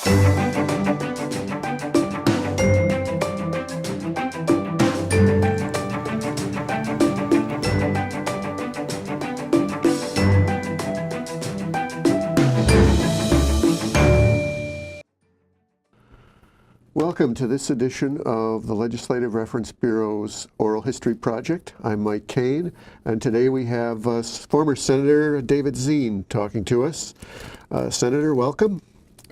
Welcome to this edition of the Legislative Reference Bureau's Oral History Project. I'm Mike Kane, and today we have former Senator David Zien talking to us. Senator, welcome.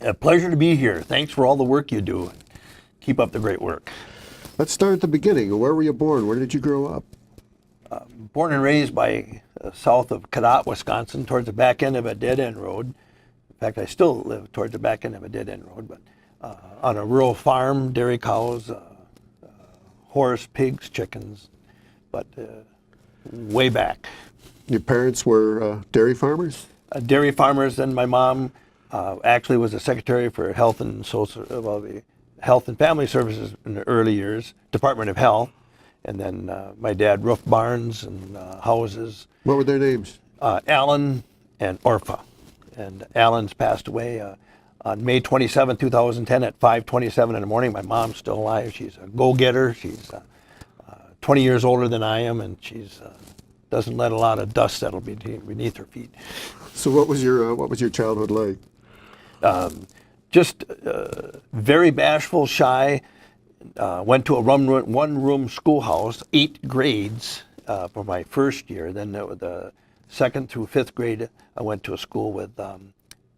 A pleasure to be here. Thanks for all the work you do. Keep up the great work. Let's start at the beginning. Where were you born? Where did you grow up? Born and raised south of Cadott, Wisconsin, towards the back end of a dead-end road. In fact, I still live towards the back end of a dead-end road, but on a rural farm, dairy cows, horse, pigs, chickens, but way back. Your parents were dairy farmers? Dairy farmers, and my mom actually was a secretary for Health and Family Services in the early years, Department of Health, and then my dad roofed barns and houses. What were their names? Alan and Orpha, and Alan's passed away on May 27, 2010 at 5:27 in the morning. My mom's still alive. She's a go-getter. She's 20 years older than I am, and she's doesn't let a lot of dust settle beneath her feet. So what was your childhood like? Just very bashful, shy. Went to a one-room schoolhouse, 8 grades for my first year. Then the second through 5th grade, I went to a school with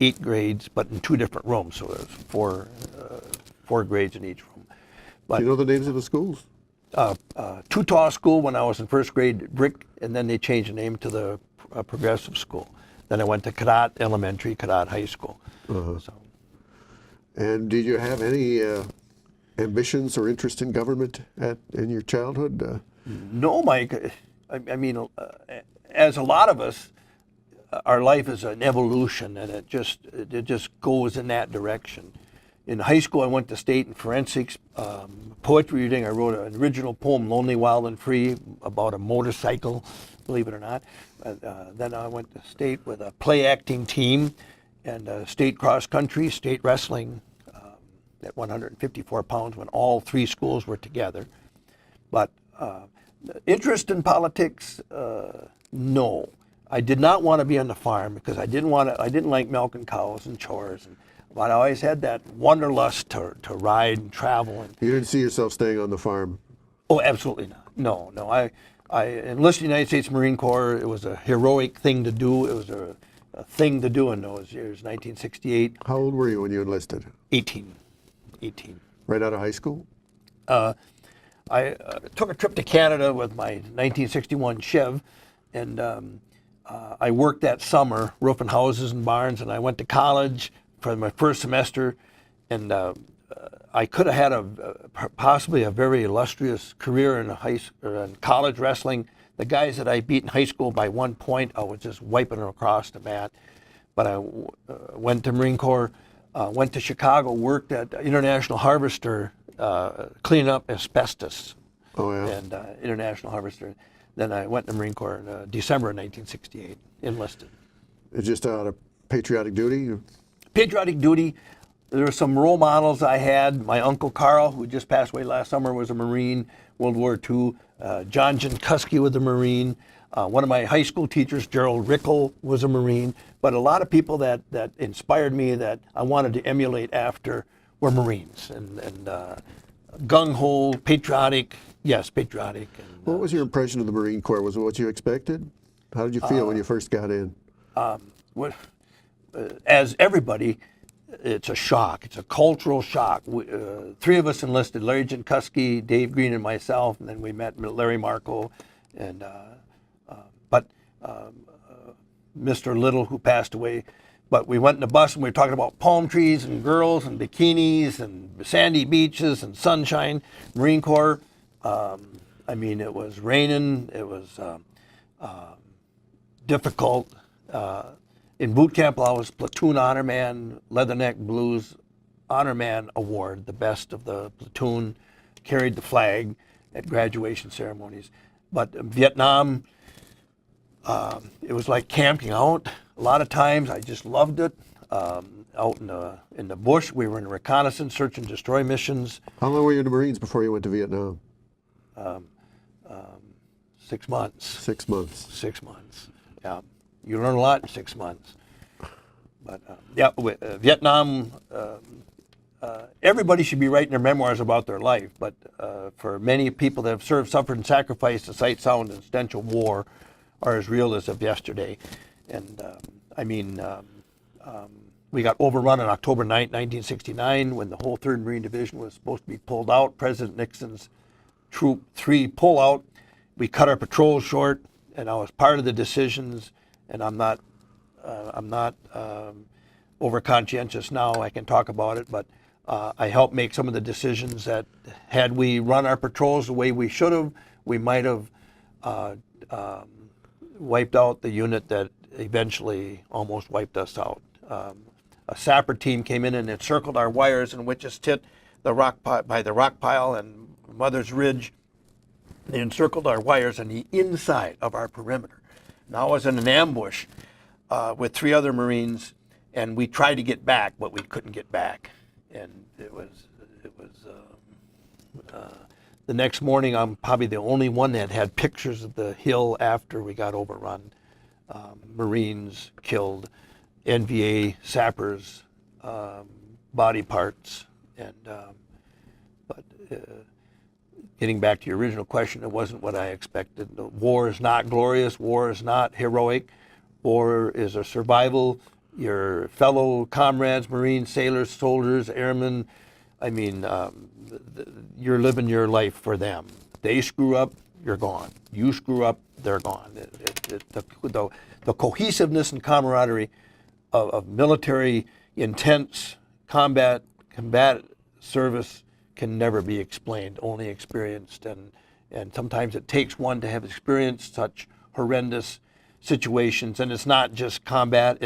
8 grades, but in 2 different rooms. So it was four grades in each room. But, do you know the names of the schools? Tutaw School when I was in 1st grade, Brick, and then they changed the name to the Progressive School. Then I went to Cadott Elementary, Cadott High School. Uh-huh. So. And did you have any ambitions or interest in government in your childhood? No, Mike. I mean, as a lot of us, our life is an evolution, and it just goes in that direction. In high school, I went to state in forensics, poetry reading. I wrote an original poem, Lonely, Wild, and Free, about a motorcycle, believe it or not. Then I went to state with a play acting team, and state cross country, state wrestling at 154 pounds when all 3 schools were together. But interest in politics, no. I did not want to be on the farm because I didn't like milking cows and chores. But I always had that wanderlust to ride and travel. And you didn't see yourself staying on the farm? Oh, absolutely not. No. I enlisted in the United States Marine Corps. It was a heroic thing to do. It was a thing to do in those years, 1968. How old were you when you enlisted? 18. Right out of high school? I took a trip to Canada with my 1961 Chev, and I worked that summer roofing houses and barns, and I went to college for my first semester, and I could have had possibly a very illustrious career in college wrestling. The guys that I beat in high school by 1 point, I was just wiping them across the mat. But I went to Marine Corps, went to Chicago, worked at International Harvester, cleaning up asbestos. Oh, yeah. And International Harvester. Then I went to the Marine Corps in December of 1968, enlisted. It's just out of patriotic duty? Patriotic duty. There were some role models I had. My Uncle Carl, who just passed away last summer, was a Marine, World War II. John Jankowski was a Marine. One of my high school teachers, Gerald Rickel, was a Marine. But a lot of people that inspired me that I wanted to emulate after were Marines. And gung-ho, patriotic, yes, patriotic. And, what was your impression of the Marine Corps? Was it what you expected? How did you feel when you first got in? As everybody, it's a shock. It's a cultural shock. 3 of us enlisted, Larry Jankowski, Dave Green, and myself, and then we met Larry Marco, and but Mr. Little, who passed away. But we went in the bus and we were talking about palm trees and girls and bikinis and sandy beaches and sunshine. Marine Corps, I mean, it was raining, it was difficult. In boot camp, I was platoon honor man, Leatherneck Blues honor man award, the best of the platoon, carried the flag at graduation ceremonies. But in Vietnam, it was like camping out. A lot of times I just loved it. out in the bush. We were in reconnaissance, search and destroy missions. How long were you in the Marines before you went to Vietnam? 6 months. 6 months. 6 months. Yeah, you learn a lot in 6 months. But Vietnam. Everybody should be writing their memoirs about their life, but for many people that have served, suffered, and sacrificed, the sight, sound, and stench of war are as real as of yesterday. And we got overrun on October 9th, 1969, when the whole 3rd Marine Division was supposed to be pulled out. President Nixon's Troop 3 pullout. We cut our patrols short, and I was part of the decisions. And I'm not over conscientious now. I can talk about it, but I helped make some of the decisions that, had we run our patrols the way we should have, we might have wiped out the unit that eventually almost wiped us out. A sapper team came in and encircled our wires, and we just hit the rock by the rock pile and Mother's Ridge. They encircled our wires on the inside of our perimeter. Now I was in an ambush with 3 other Marines, and we tried to get back, but we couldn't get back. And it was the next morning, I'm probably the only one that had pictures of the hill after we got overrun. Marines killed, NVA sappers, body parts, and but getting back to your original question, it wasn't what I expected. The war is not glorious. War is not heroic. War is a survival. Your fellow comrades, Marines, sailors, soldiers, airmen, you're living your life for them. They screw up, you're gone. You screw up, they're gone. The cohesiveness and camaraderie of military intense combat service can never be explained, only experienced. And sometimes it takes one to have experienced such horrendous situations. And it's not just combat,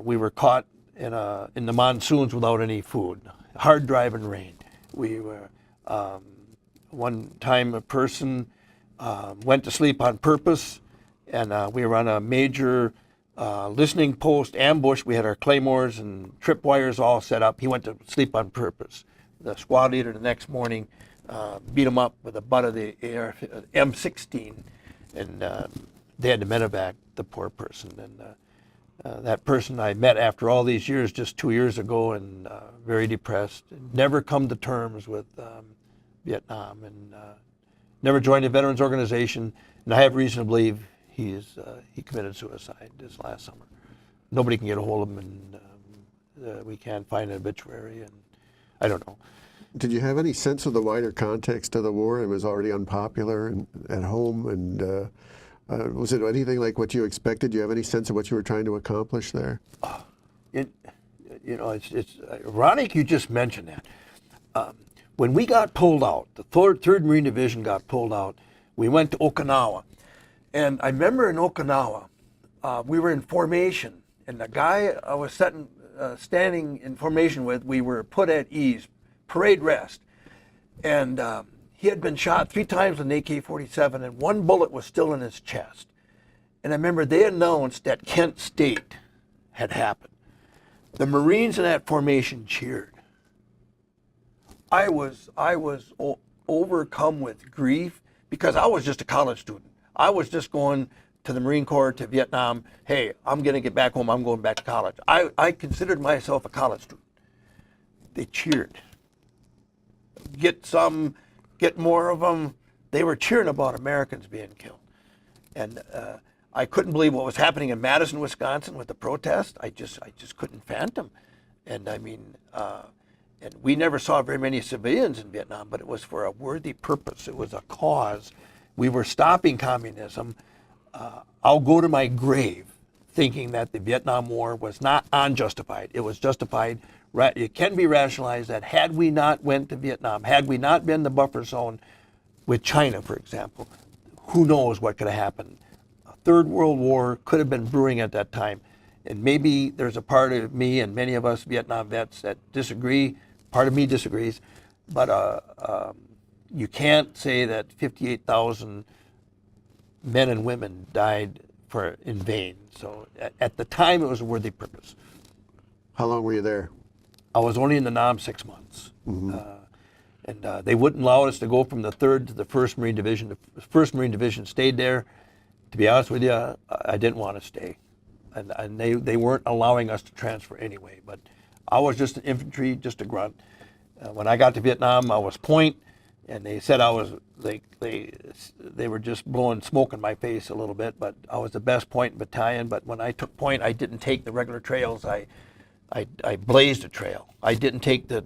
we were caught in the monsoons without any food, hard driving rain. We were, one time a person went to sleep on purpose, and we were on a major listening post ambush. We had our claymores and tripwires all set up. He went to sleep on purpose. The squad leader the next morning beat him up with the butt of the M16, and they had to medevac the poor person. And that person I met after all these years, just 2 years ago, and very depressed, never come to terms with Vietnam, and never joined a veterans organization. And I have reason to believe he committed suicide this last summer. Nobody can get a hold of him, and we can't find an obituary, and I don't know. Did you have any sense of the wider context of the war? It was already unpopular at home, and was it anything like what you expected? Do you have any sense of what you were trying to accomplish there? It's ironic you just mentioned that. When we got pulled out, the 3rd Marine Division got pulled out, we went to Okinawa. And I remember in Okinawa, we were in formation, and the guy I was standing in formation with, we were put at ease, parade rest. And he had been shot 3 times with an AK-47, and 1 bullet was still in his chest. And I remember they announced that Kent State had happened. The Marines in that formation cheered. I was overcome with grief, because I was just a college student. I was just going to the Marine Corps, to Vietnam. Hey, I'm going to get back home. I'm going back to college. I considered myself a college student. They cheered. Get more of them. They were cheering about Americans being killed. And I couldn't believe what was happening in Madison, Wisconsin with the protest. I just couldn't fathom. And and we never saw very many civilians in Vietnam, but it was for a worthy purpose. It was a cause. We were stopping communism. I'll go to my grave thinking that the Vietnam War was not unjustified. It was justified. It can be rationalized that had we not went to Vietnam, had we not been the buffer zone with China, for example, who knows what could have happened. A 3rd World War could have been brewing at that time. And maybe there's a part of me and many of us Vietnam vets that disagree. Part of me disagrees. But you can't say that 58,000 men and women died in vain. So at the time, it was a worthy purpose. How long were you there? I was only in the NOM 6 months. And they wouldn't allow us to go from the 3rd to the 1st Marine Division. The 1st Marine Division stayed there. To be honest with you, I didn't want to stay. And they weren't allowing us to transfer anyway. But I was just an infantry, just a grunt. When I got to Vietnam, I was point, and they said I was, they were just blowing smoke in my face a little bit, but I was the best point battalion. But when I took point, I didn't take the regular trails. I blazed a trail. I didn't take the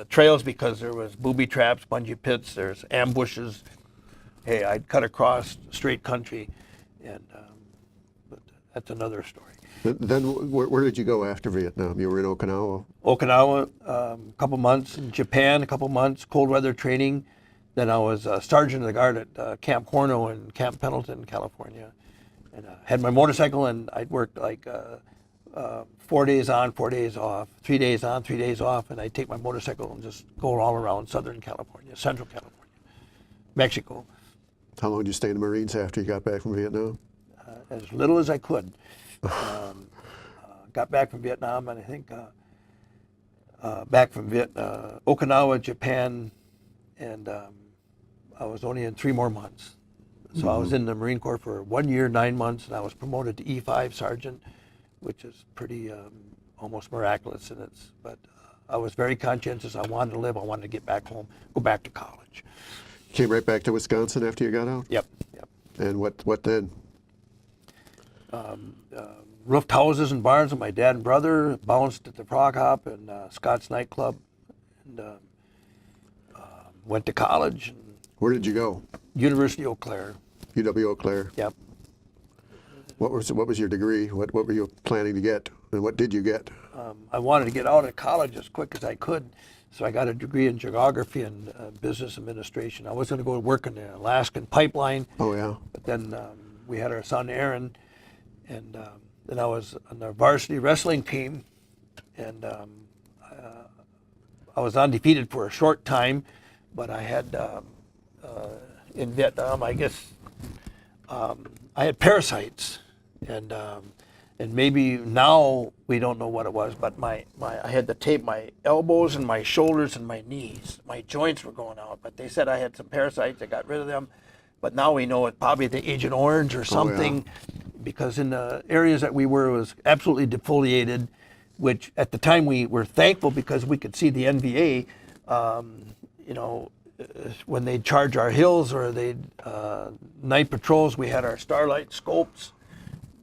trails because there was booby traps, bungee pits, there's ambushes. Hey, I'd cut across straight country, and but that's another story. Then where did you go after Vietnam? You were in Okinawa? Okinawa, a couple months. In Japan, a couple months, cold weather training. Then I was a sergeant of the guard at Camp Horno in Camp Pendleton, California. And had my motorcycle, and I'd work like 4 days on, 4 days off, 3 days on, 3 days off, and I'd take my motorcycle and just go all around Southern California, Central California, Mexico. How long did you stay in the Marines after you got back from Vietnam? As little as I could. Got back from Vietnam, and I think back from Okinawa, Japan, and I was only in 3 more months. So I was in the Marine Corps for 1 year, 9 months, and I was promoted to E5 sergeant, which is pretty almost miraculous. But I was very conscientious. I wanted to live. I wanted to get back home, go back to college. Came right back to Wisconsin after you got out? Yep. And what then? Roofed houses and barns with my dad and brother, bounced at the Frog Hop and Scott's nightclub, and went to college. And Where did you go? University of Eau Claire. UW Eau Claire. Yep. What was your degree? What were you planning to get, and what did you get? I wanted to get out of college as quick as I could, so I got a degree in geography and business administration. I was going to go work in the Alaskan pipeline. Oh yeah. But then we had our son Aaron, and then I was on the varsity wrestling team, and I was undefeated for a short time, but I had in Vietnam, I guess I had parasites, and maybe now we don't know what it was, but I had to tape my elbows and my shoulders and my knees. My joints were going out, but they said I had some parasites. I got rid of them, but now we know it's probably the Agent Orange or something, because in the areas that we were, it was absolutely defoliated, which at the time we were thankful because we could see the NVA, when they'd charge our hills or they'd night patrols, we had our starlight scopes,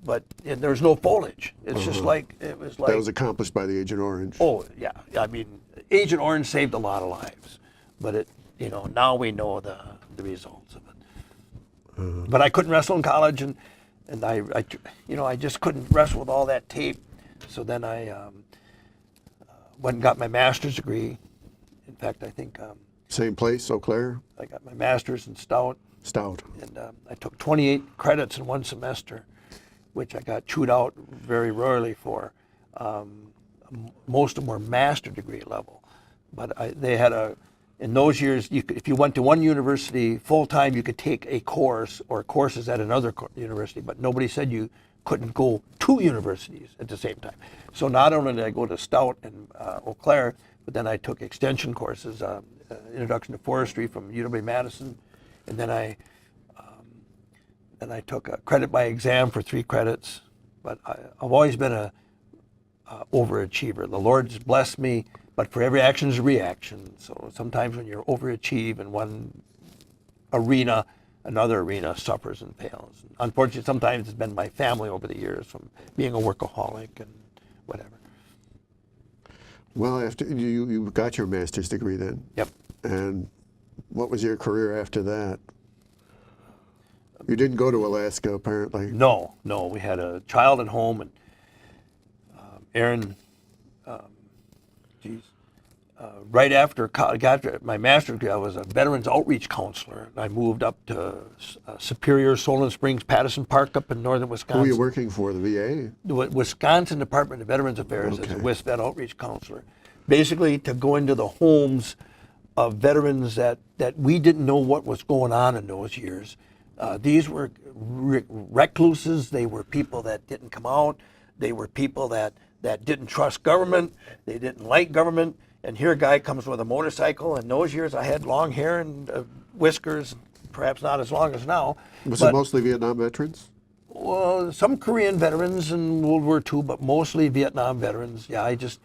but there was no foliage. It's just like, it was like. That was accomplished by the Agent Orange. Oh, yeah. I mean, Agent Orange saved a lot of lives, but now we know the results of it. But I couldn't wrestle in college, and I just couldn't wrestle with all that tape. So then I went and got my master's degree. In fact, I think Same place, Eau Claire? I got my master's in Stout. Stout. And I took 28 credits in one semester, which I got chewed out very rarely for. Most of them were master degree level. But they had in those years, if you went to one university full-time, you could take a course or courses at another university, but nobody said you couldn't go 2 universities at the same time. So not only did I go to Stout and Eau Claire, but then I took extension courses, Introduction to Forestry from UW-Madison, and then I took a credit by exam for 3 credits. But I've always been a overachiever. The Lord's blessed me, but for every action is a reaction. So sometimes when you're overachieve in one arena, another arena suffers and fails. Unfortunately, sometimes it's been my family over the years from being a workaholic and whatever. Well, after you got your master's degree then? Yep. And what was your career after that? You didn't go to Alaska, apparently. No. We had a child at home, and Aaron, right after college, after my master's degree, I was a veterans outreach counselor. I moved up to Superior, Solon Springs, Patterson Park up in northern Wisconsin. Who were you working for, the VA? The Wisconsin Department of Veterans Affairs as a WISVET outreach counselor. Basically to go into the homes of veterans that we didn't know what was going on in those years, These were recluses. They were people that didn't come out. They were people that didn't trust government. They didn't like government. And here a guy comes with a motorcycle. In those years, I had long hair and whiskers, perhaps not as long as now. Was it mostly Vietnam veterans? Well, some Korean veterans in World War II, but mostly Vietnam veterans. Yeah, I just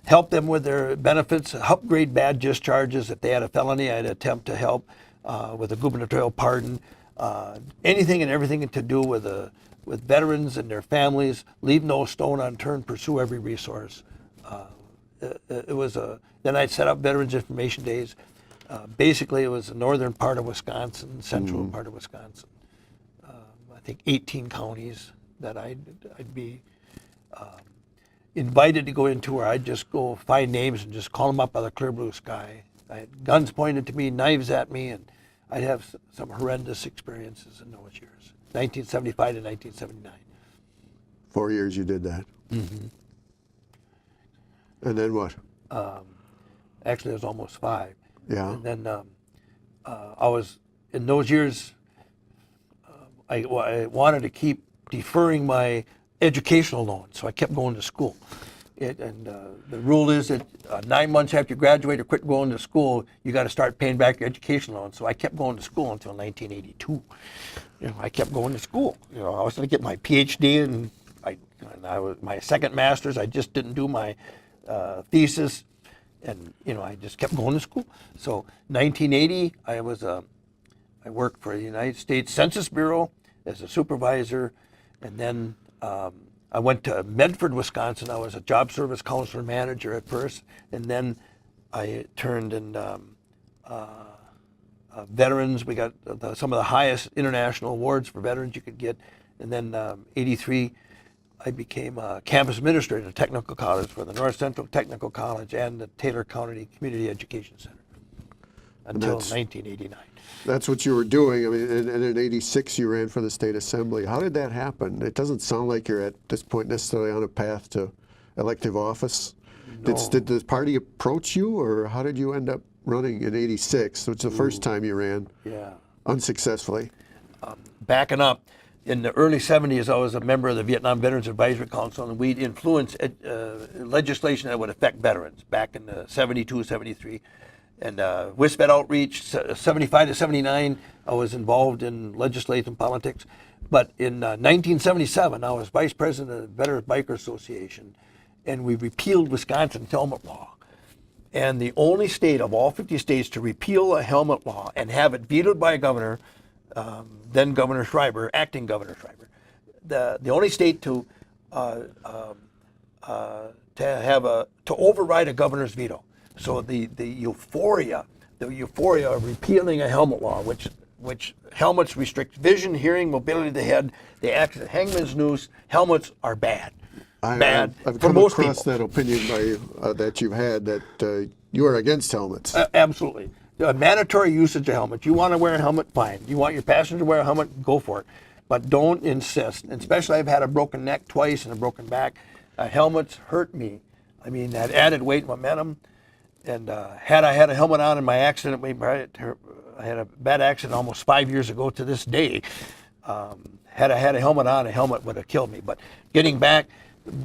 helped them with their benefits, upgrade bad discharges. If they had a felony, I'd attempt to help with a gubernatorial pardon. Anything and everything to do with veterans and their families. Leave no stone unturned. Pursue every resource. Then I'd set up Veterans Information Days. Basically, it was the northern part of Wisconsin, central part of Wisconsin. I think 18 counties that I'd be invited to go into, where I'd just go find names and just call them up by the clear blue sky. I had guns pointed to me, knives at me, and I'd have some horrendous experiences in those years, 1975 to 1979. 4 years you did that. Mm-hmm. And then what? Actually, it was almost 5. Yeah. And then I was, in those years, I wanted to keep deferring my educational loan, so I kept going to school. The rule is that 9 months after you graduate or quit going to school, you got to start paying back your education loan. So I kept going to school until 1982. I kept going to school. I was going to get my PhD, and I was my second master's. I just didn't do my thesis, and I just kept going to school. So 1980, I worked for the United States Census Bureau as a supervisor, and then I went to Medford, Wisconsin. I was a job service counselor manager at first, and then I turned in veterans. We got some of the highest international awards for veterans you could get, and then 83, I became a campus administrator at Technical College for the North Central Technical College and the Taylor County Community Education Center until 1989. That's what you were doing. I mean, and in '86 you ran for the state assembly. How did that happen? It doesn't sound like you're at this point necessarily on a path to elective office. No. Did the party approach you, or how did you end up running in '86? It's the first time you ran unsuccessfully. Backing up, in the early 70s, I was a member of the Vietnam Veterans Advisory Council, and we'd influence legislation that would affect veterans back in 72, 73. And WISPED outreach, 75 to 79, I was involved in legislative and politics. But in 1977, I was vice president of the Veterans Biker Association, and we repealed Wisconsin's helmet law. And the only state of all 50 states to repeal a helmet law and have it vetoed by a governor, then Governor Schreiber, acting Governor Schreiber, the only state to override a governor's veto. So the euphoria of repealing a helmet law, which helmets restrict vision, hearing, mobility of the head. They act as a hangman's noose. Helmets are bad. Bad I've for come most across people. that opinion that you've had, that you are against helmets. Absolutely. Mandatory usage of helmets. You want to wear a helmet, fine. You want your passenger to wear a helmet, go for it. But don't insist. And especially, I've had a broken neck twice and a broken back. Helmets hurt me. I mean, that added weight, momentum. And had I had a helmet on in my accident, I had a bad accident almost 5 years ago to this day. Had I had a helmet on, a helmet would have killed me. But getting back,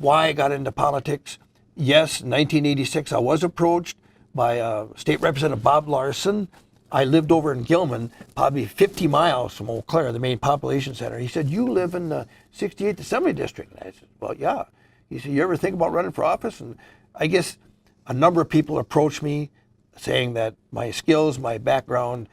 why I got into politics, yes, in 1986 I was approached by State Representative Bob Larson. I lived over in Gilman, probably 50 miles from Eau Claire, the main population center. He said, "You live in the 68th Assembly District." And I said, "Well, yeah." He said, "You ever think about running for office?" And I guess a number of people approached me saying that my skills, my background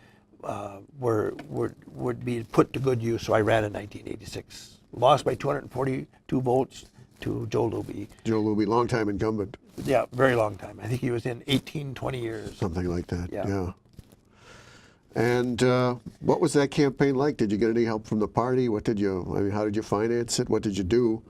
would be put to good use. So I ran in 1986. Lost by 242 votes to Joe Luby. Joe Luby, longtime incumbent. Yeah, very long time. I think he was in 18, 20 years. Something like that, Yeah. yeah. And what was that campaign like? Did you get any help from the party? How did you finance it? What did you do?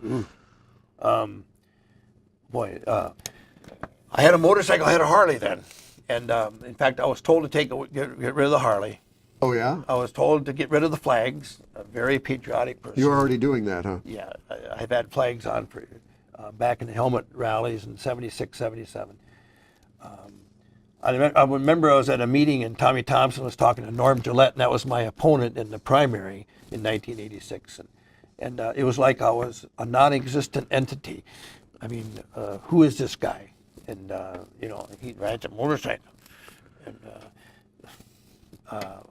I had a motorcycle, I had a Harley then. And in fact, I was told to get rid of the Harley. Oh, yeah? I was told to get rid of the flags. A very patriotic person. You were already doing that, huh? Yeah, I've had flags on for back in the helmet rallies in 76, 77. I remember I was at a meeting and Tommy Thompson was talking to Norm Gillette, and that was my opponent in the primary in 1986. And it was like I was a non-existent entity. I mean, who is this guy? And, he rides a motorcycle. And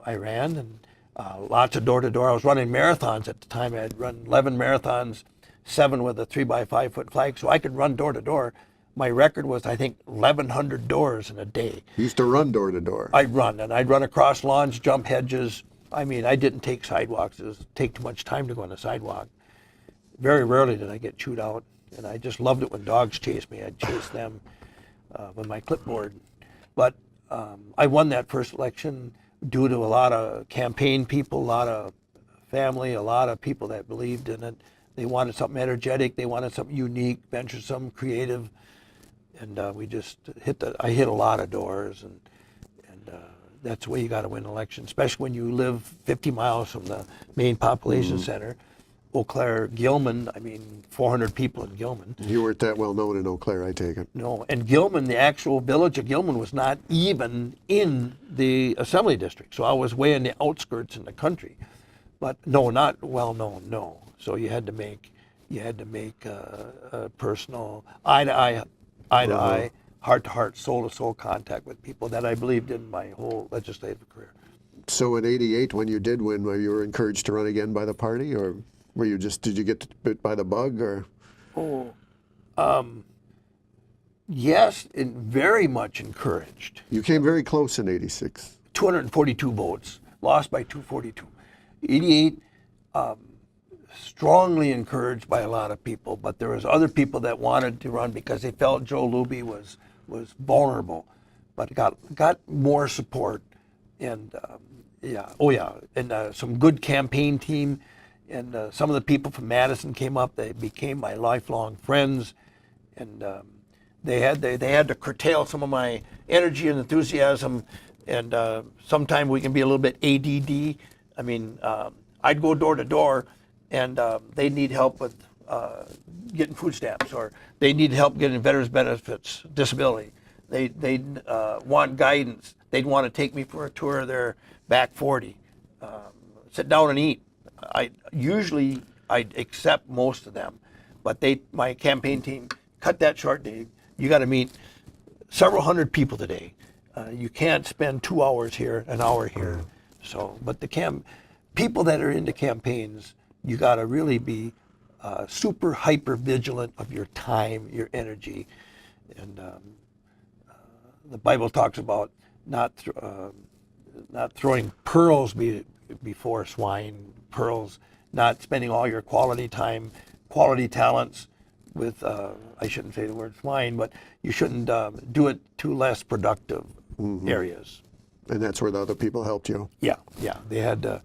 I ran, and lots of door-to-door. I was running marathons at the time. I had run 11 marathons, 7 with a 3x5 foot flag, so I could run door-to-door. My record was, I think, 1,100 doors in a day. You used to run door to door. I'd run, and I'd run across lawns, jump hedges. I mean, I didn't take sidewalks. It would take too much time to go on the sidewalk. Very rarely did I get chewed out, and I just loved it when dogs chased me. I'd chase them with my clipboard. But I won that first election due to a lot of campaign people, a lot of family, a lot of people that believed in it. They wanted something energetic. They wanted something unique, venturesome, creative. And I hit a lot of doors, and that's the way you got to win an election, especially when you live 50 miles from the main population center. Eau Claire, Gilman, 400 people in Gilman. You weren't that well known in Eau Claire, I take it. No, and Gilman, the actual village of Gilman, was not even in the assembly district. So I was way in the outskirts in the country. But no, not well known, no. So you had to make a personal eye-to-eye, heart-to-heart, soul-to-soul contact with people that I believed in my whole legislative career. So in '88, when you did win, you were encouraged to run again by the party, or did you get bit by the bug, or? Yes, and very much encouraged. You came very close in '86. 242 votes, lost by 242. '88, strongly encouraged by a lot of people, but there was other people that wanted to run because they felt Joe Luby was vulnerable, but got more support, and some good campaign team, and some of the people from Madison came up. They became my lifelong friends, and they had to curtail some of my energy and enthusiasm, and sometimes we can be a little bit ADD. I'd go door to door, and they need help with getting food stamps, or they need help getting veterans benefits, disability. They want guidance. They'd want to take me for a tour of their back 40. Sit down and eat. I'd accept most of them, but my campaign team cut that short, Dave. You got to meet several hundred people today. You can't spend 2 hours here, an hour here. So, but people that are into campaigns, you got to really be super hyper vigilant of your time, your energy, and the Bible talks about not throwing pearls before swine. Pearls, not spending all your quality time, quality talents with I shouldn't say the word swine, but you shouldn't do it to less productive areas. And that's where the other people helped you. Yeah. They had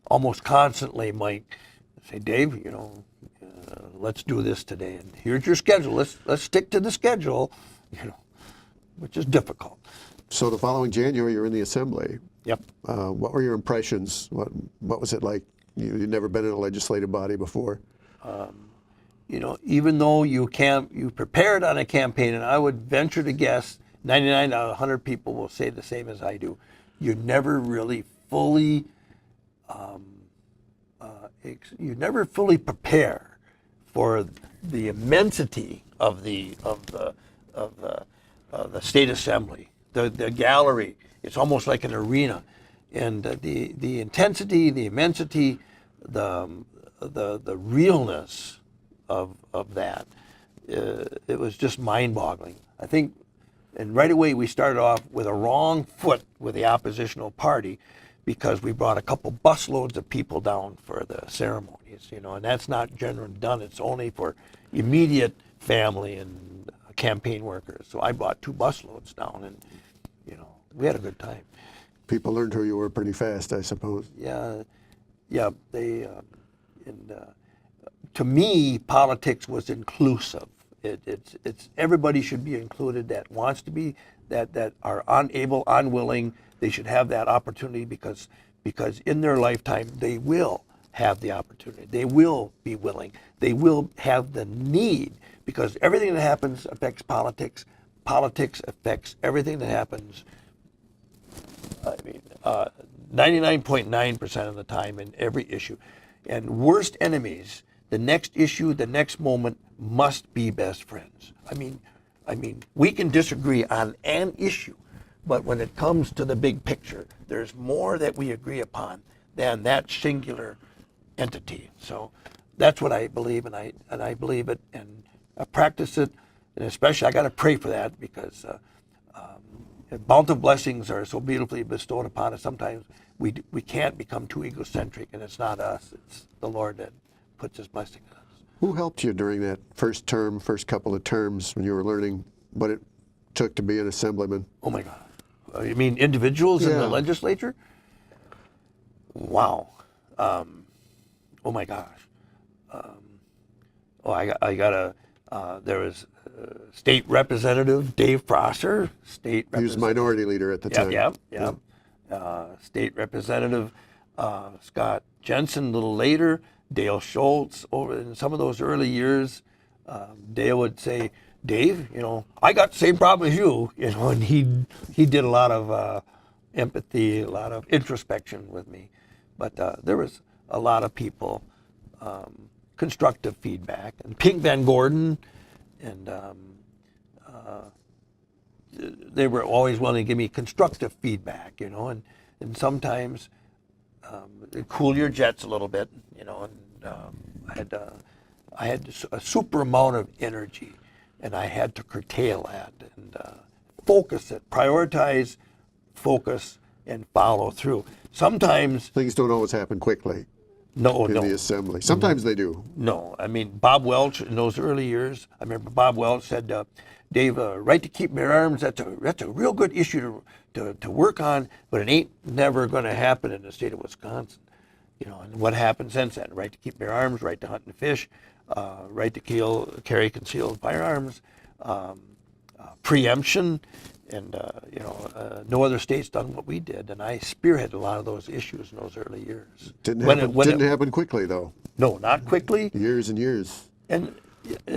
almost constantly, Mike, say, Dave, let's do this today, and here's your schedule. Let's stick to the schedule, which is difficult. So the following January, you're in the assembly. Yep. What were your impressions? What was it like? You'd never been in a legislative body before. Even though you prepared on a campaign, and I would venture to guess 99 out of 100 people will say the same as I do. You never really fully prepare for the immensity of the state assembly, the gallery. It's almost like an arena, and the intensity, the immensity, the realness of that. It was just mind-boggling. I think, and right away we started off with a wrong foot with the oppositional party, because we brought a couple busloads of people down for the ceremonies, and that's not generally done. It's only for immediate family and campaign workers. So I brought 2 busloads down, and we had a good time. People learned who you were pretty fast, I suppose. Yeah. They to me, politics was inclusive. It's everybody should be included that wants to be, that are unable, unwilling. They should have that opportunity because in their lifetime they will have the opportunity. They will be willing. They will have the need, because everything that happens affects politics. politics affects everything that happens. I mean, 99.9% of the time in every issue. And worst enemies, the next issue, the next moment must be best friends. I mean, we can disagree on an issue, but when it comes to the big picture, there's more that we agree upon than that singular entity. So that's what I believe, and I believe it, and I practice it, and especially I got to pray for that, because bountiful blessings are so beautifully bestowed upon us. Sometimes we can't become too egocentric, and it's not us; it's the Lord that puts His blessing on us. Who helped you during that first couple of terms when you were learning what it took to be an assemblyman? Oh my God! You mean individuals in the Yeah. legislature? Wow! Oh my gosh! There was State Representative Dave Prosser, State He was minority leader at the time. State Representative Scott Jensen a little later, Dale Schultz. Over in some of those early years, Dale would say, "Dave, I got the same problem as you," and he did a lot of empathy, a lot of introspection with me. But there was a lot of people, constructive feedback, and Pink Van Gordon, and they were always willing to give me constructive feedback, and sometimes cool your jets a little bit, and I had a super amount of energy, and I had to curtail that and focus it, prioritize, focus, and follow through. Sometimes Things don't always happen quickly in the assembly. Sometimes they do. No, I mean, Bob Welch in those early years, I remember Bob Welch said, "Dave, right to keep bear arms, that's a real good issue to work on, but it ain't never going to happen in the state of Wisconsin." And what happened since then? Right to keep bear arms, right to hunt and fish, right to carry concealed firearms, preemption, and no other state's done what we did, and I spearheaded a lot of those issues in those early years. Didn't happen quickly, though. No, not quickly. Years and years. And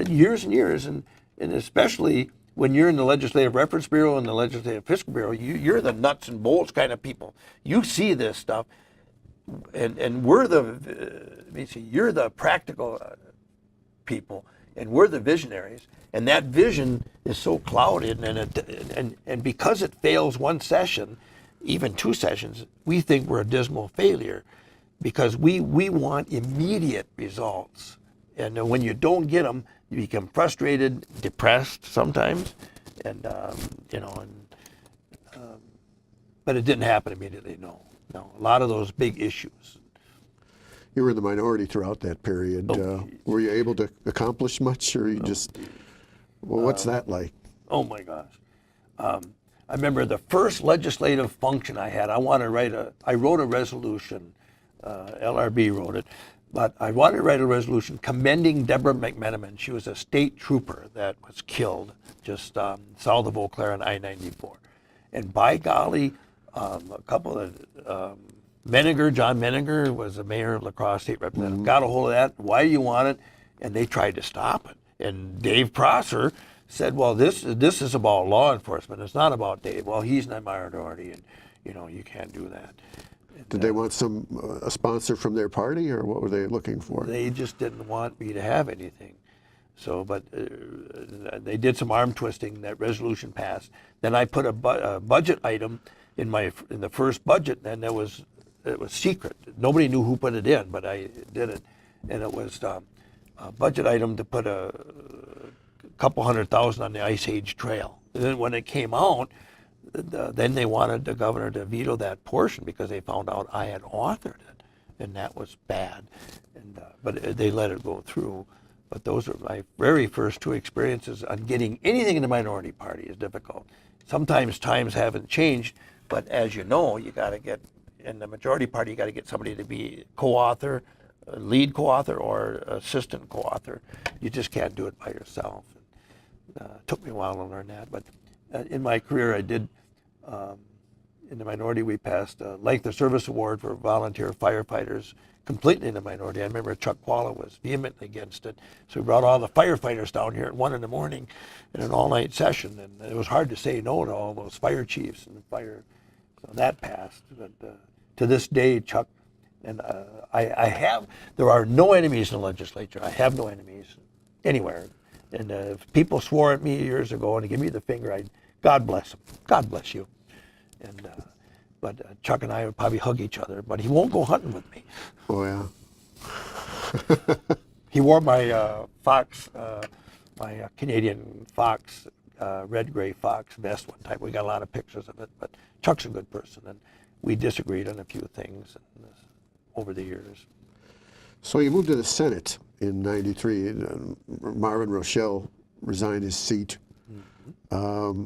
years and years, and especially when you're in the Legislative Reference Bureau and the Legislative Fiscal Bureau, you're the nuts and bolts kind of people. You see this stuff, and we're you're the practical people, and we're the visionaries. And that vision is so clouded, and because it fails one session, even two sessions, we think we're a dismal failure, because we want immediate results. And when you don't get them, you become frustrated, depressed sometimes, but it didn't happen immediately. No. A lot of those big issues. You were in the minority throughout that period. Were you able to accomplish much, or you just? Well, what's that like? Oh my gosh. I remember the first legislative function I had. I wrote a resolution. LRB wrote it, but I wanted to write a resolution commending Deborah McMenamin. She was a state trooper that was killed just south of Eau Claire on I-94. And by golly, a couple of John Menninger was the mayor of La Crosse State Representative, got a hold of that. Why do you want it? And they tried to stop it. And Dave Prosser said, "Well, this is about law enforcement. It's not about Dave. Well, he's in the minority, and you can't do that." And, Did they want a sponsor from their party, or what were they looking for? They just didn't want me to have anything. So, but they did some arm twisting. That resolution passed. Then I put a budget item in the first budget, and it was secret. Nobody knew who put it in, but I did it, and it was a budget item to put a couple $100,000 on the Ice Age Trail. And then when it came out, then they wanted the governor to veto that portion because they found out I had authored it, and that was bad. And but they let it go through. But those are my very first two experiences on getting anything in the minority party is difficult. Sometimes times haven't changed, but as you know, you got to get in the majority party. You got to get somebody to be co-author, lead co-author, or assistant co-author. You just can't do it by yourself. It took me a while to learn that, but in my career, I did in the minority, we passed a length of service award for volunteer firefighters, completely in the minority. I remember Chuck Qualla was vehemently against it. So we brought all the firefighters down here at 1 in the morning in an all-night session, and it was hard to say no to all those fire chiefs and fire. So that passed. But to this day, Chuck and there are no enemies in the legislature. I have no enemies anywhere. And if people swore at me years ago and give me the finger, God bless them. God bless you. And but Chuck and I would probably hug each other, but he won't go hunting with me. Oh, yeah. He wore my fox, my Canadian fox, red-gray fox vest one time. We got a lot of pictures of it, but Chuck's a good person, and we disagreed on a few things over the years. So you moved to the Senate in '93. Marvin Rochelle resigned his seat. Mm-hmm.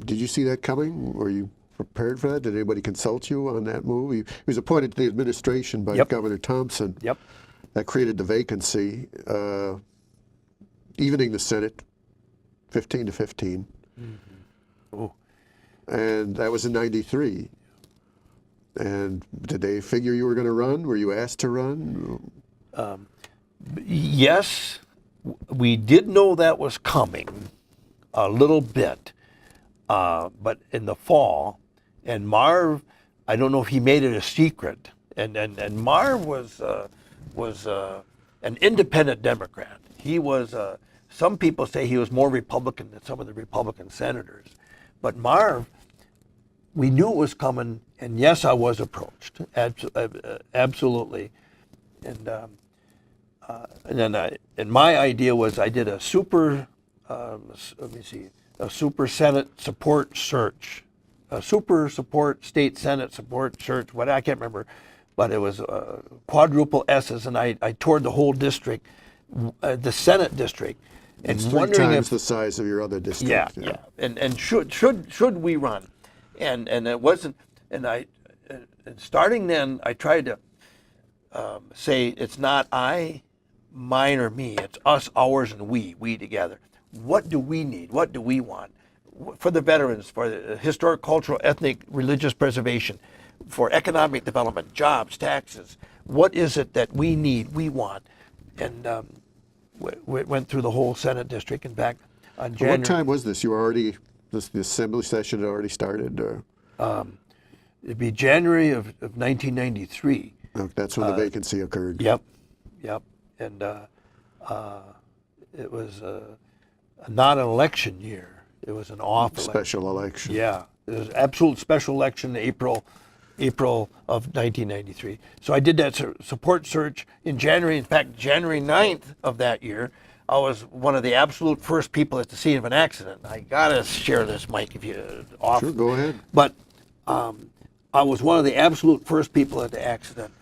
Did you see that coming? Were you prepared for that? Did anybody consult you on that move? He was appointed to the administration by Governor Thompson. Yep. That created the vacancy, evening the Senate, 15-15. Mm-hmm. Oh. And that was in '93. And did they figure you were going to run? Were you asked to run? Yes, we did know that was coming a little bit, but in the fall, and Marv, I don't know if he made it a secret, and Marv was an independent Democrat. He was, some people say he was more Republican than some of the Republican senators, but Marv, we knew it was coming, and yes, I was approached, absolutely, and my idea was I did a super Senate support search, a super support state Senate support search. What I can't remember, but it was quadruple S's, and I toured the whole district, the Senate district, and it's wondering 3 times if the size of your other district. yeah. And should we run, and it wasn't, and starting then I tried to say it's not I, mine or me, it's us, ours, and we together. What do we need? What do we want? For the veterans, for the historic, cultural, ethnic, religious preservation, for economic development, jobs, taxes. What is it that we need, we want? And we went through the whole Senate district. In fact, on January. What time was this? You were already, the assembly session had already started? Or? It'd be January of 1993. That's when the vacancy occurred. Yep. And it was not an election year. It was an off special election. Yeah, it was an absolute special election in April of 1993. So I did that support search in January. In fact, January 9th of that year, I was one of the absolute first people at the scene of an accident. I gotta share this, Mike, if you off. Sure, go ahead. But I was one of the absolute first people at the accident,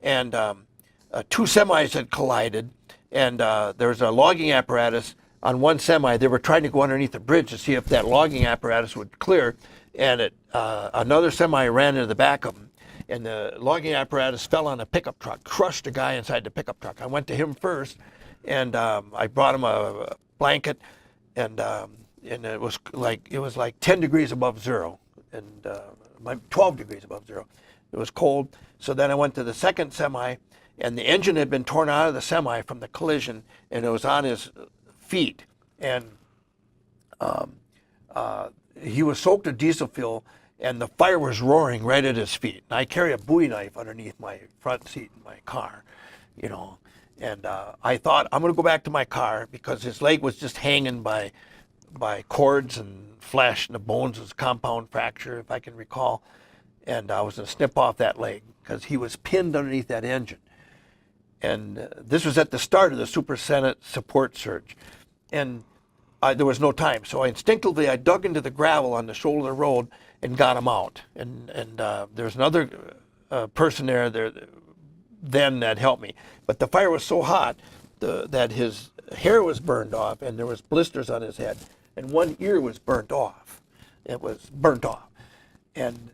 and 2 semis had collided, and there was a logging apparatus on one semi. They were trying to go underneath the bridge to see if that logging apparatus would clear, and another semi ran into the back of them, and the logging apparatus fell on a pickup truck, crushed a guy inside the pickup truck. I went to him first, and I brought him a blanket, and it was like 10 degrees above zero, and 12 degrees above zero. It was cold. So then I went to the second semi, and the engine had been torn out of the semi from the collision, and it was on his feet, and he was soaked in diesel fuel, and the fire was roaring right at his feet. And I carry a Bowie knife underneath my front seat in my car, and I thought, I'm going to go back to my car, because his leg was just hanging by cords and flesh, and the bones was compound fracture, if I can recall, and I was going to snip off that leg because he was pinned underneath that engine. And this was at the start of the Super Senate support search. And there was no time. So instinctively, I dug into the gravel on the shoulder of the road and got him out. And there's another person there then that helped me. But the fire was so hot that his hair was burned off, and there was blisters on his head. And one ear was burnt off. It was burnt off. And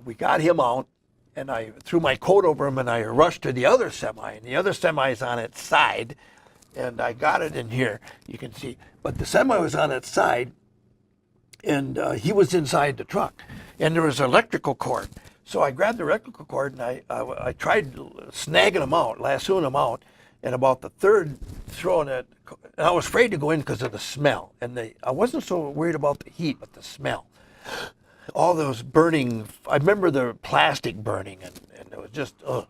we got him out. And I threw my coat over him, and I rushed to the other semi, and the other semi is on its side, and I got it in here, you can see. But the semi was on its side, and he was inside the truck, and there was an electrical cord. So I grabbed the electrical cord and I tried snagging him out, lassoing him out, and about the third throwing it, and I was afraid to go in because of the smell. And I wasn't so worried about the heat, but the smell. All those burning, I remember the plastic burning, and it was just, ugh.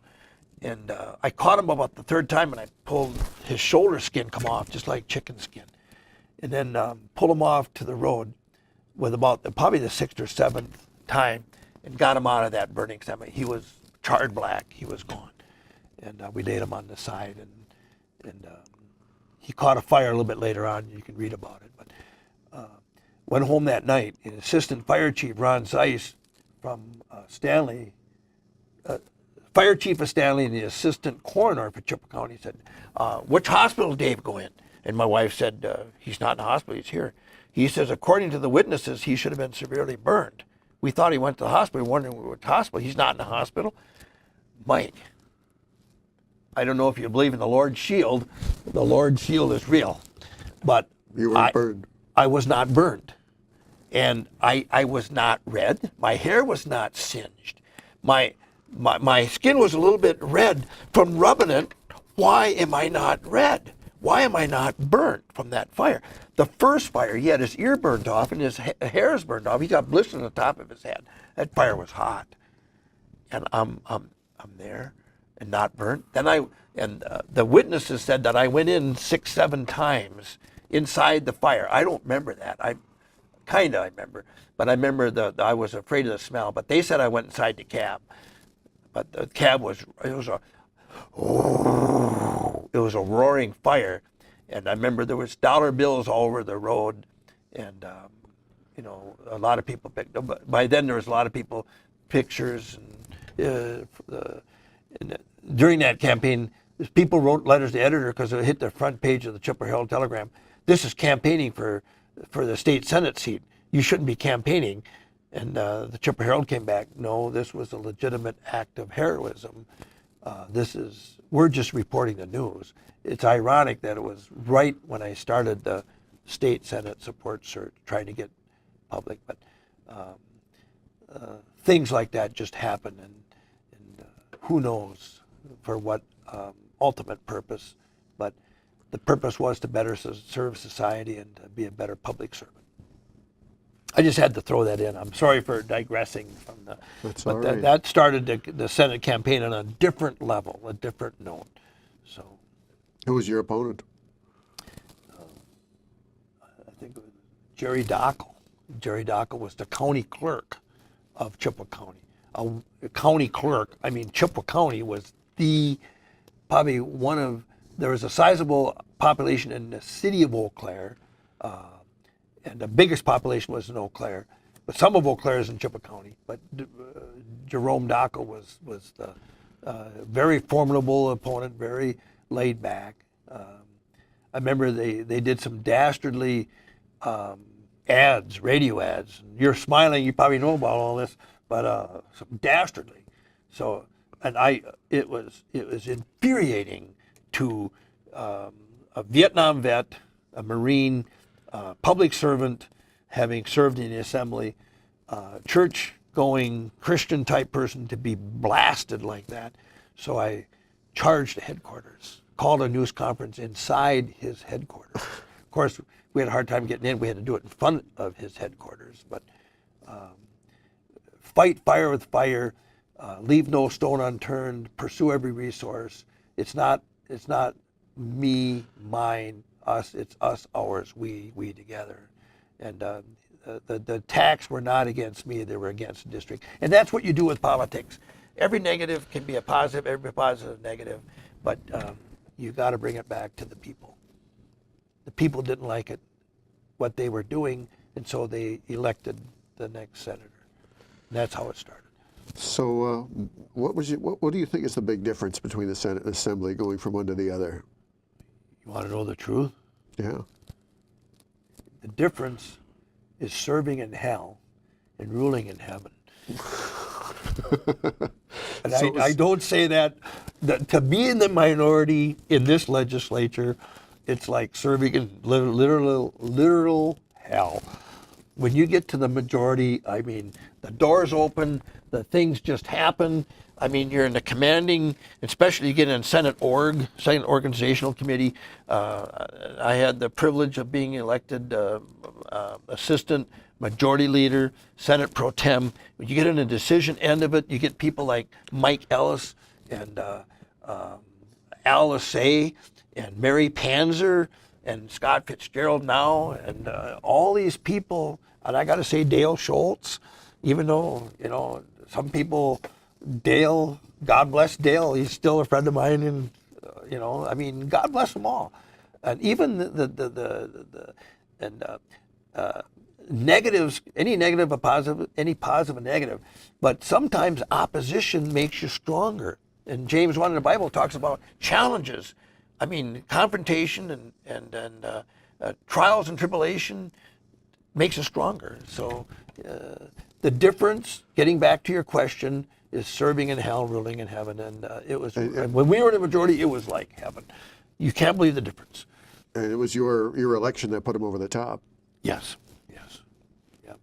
And I caught him about the third time, and I pulled his shoulder skin come off, just like chicken skin. And then pulled him off to the road with about probably the sixth or seventh time, and got him out of that burning semi. He was charred black. He was gone. And we laid him on the side, and he caught a fire a little bit later on. You can read about it. But went home that night, and Assistant Fire Chief Ron Zeiss from Stanley, Fire Chief of Stanley and the Assistant Coroner for Chippewa County said, which hospital did Dave go in? And my wife said, he's not in the hospital, he's here. He says, according to the witnesses, he should have been severely burned. We thought he went to the hospital, wondering which hospital. He's not in the hospital. Mike, I don't know if you believe in the Lord's shield. The Lord's shield is real. But You weren't burned. I was not burned. And I was not red. My hair was not singed. My skin was a little bit red from rubbing it. Why am I not red? Why am I not burnt from that fire? The first fire, he had his ear burned off and his hair is burned off. He got blisters on the top of his head. That fire was hot. And I'm there and not burnt. Then the witnesses said that I went in 6, 7 times inside the fire. I don't remember that. I remember, but I remember I was afraid of the smell. But they said I went inside the cab. But the cab was a roaring fire, and I remember there was dollar bills all over the road, and a lot of people picked up. By then there was a lot of people, pictures, and during that campaign, people wrote letters to the editor because it hit the front page of the Chippewa Herald Telegram. This is campaigning for the state Senate seat. You shouldn't be campaigning. And the Chippewa Herald came back, no, this was a legitimate act of heroism. We're just reporting the news. It's ironic that it was right when I started the state Senate support search, trying to get public, but things like that just happen, and who knows for what ultimate purpose, but the purpose was to better serve society and to be a better public servant. I just had to throw that in. I'm sorry for digressing from that started the Senate campaign on a different level, a different note. So, who was your opponent? I think it was Jerry Dockel. Jerry Dockel was the county clerk of Chippewa County. A county clerk. I mean, Chippewa County was probably there was a sizable population in the city of Eau Claire. And the biggest population was in Eau Claire, but some of Eau Claire is in Chippewa County. But Jerome Dockel was the very formidable opponent, very laid back. I remember they did some dastardly ads, radio ads. You're smiling, you probably know about all this, but some dastardly. So, and it was infuriating to a Vietnam vet, a Marine, public servant, having served in the assembly, church-going Christian-type person to be blasted like that. So I charged the headquarters, called a news conference inside his headquarters. Of course, we had a hard time getting in. We had to do it in front of his headquarters. But fight fire with fire, leave no stone unturned, pursue every resource. It's not me, mine, us, it's us, ours, we together. And the attacks were not against me, they were against the district. And that's what you do with politics. Every negative can be a positive, every positive negative, but you got to bring it back to the people. The people didn't like it, what they were doing, and so they elected the next senator. And that's how it started. So what do you think is the big difference between the Senate and Assembly going from one to the other? You want to know the truth? Yeah. The difference is serving in hell and ruling in heaven. And I don't say that to be in the minority in this legislature, it's like serving in literal hell. when you get to the majority, I mean, the doors open, the things just happen. I mean, you're in the commanding, especially you get in Senate Organizational Committee. I had the privilege of being elected assistant majority leader, Senate pro tem. When you get in the decision end of it, you get people like Mike Ellis and Al Lassay and Mary Panzer and Scott Fitzgerald now, and all these people. And I got to say, Dale Schultz, even though, you know, some people, Dale, God bless Dale, he's still a friend of mine, and you know, I mean, God bless them all. And even negatives, any negative a positive, any positive a negative, but sometimes opposition makes you stronger. And James 1 in the Bible talks about challenges. I mean, confrontation and trials and tribulation makes us stronger. So the difference, getting back to your question, is serving in hell, ruling in heaven. And it was, and when we were in the majority, it was like heaven. You can't believe the difference. And it was your election that put him over the top. Yes, yes, yeah.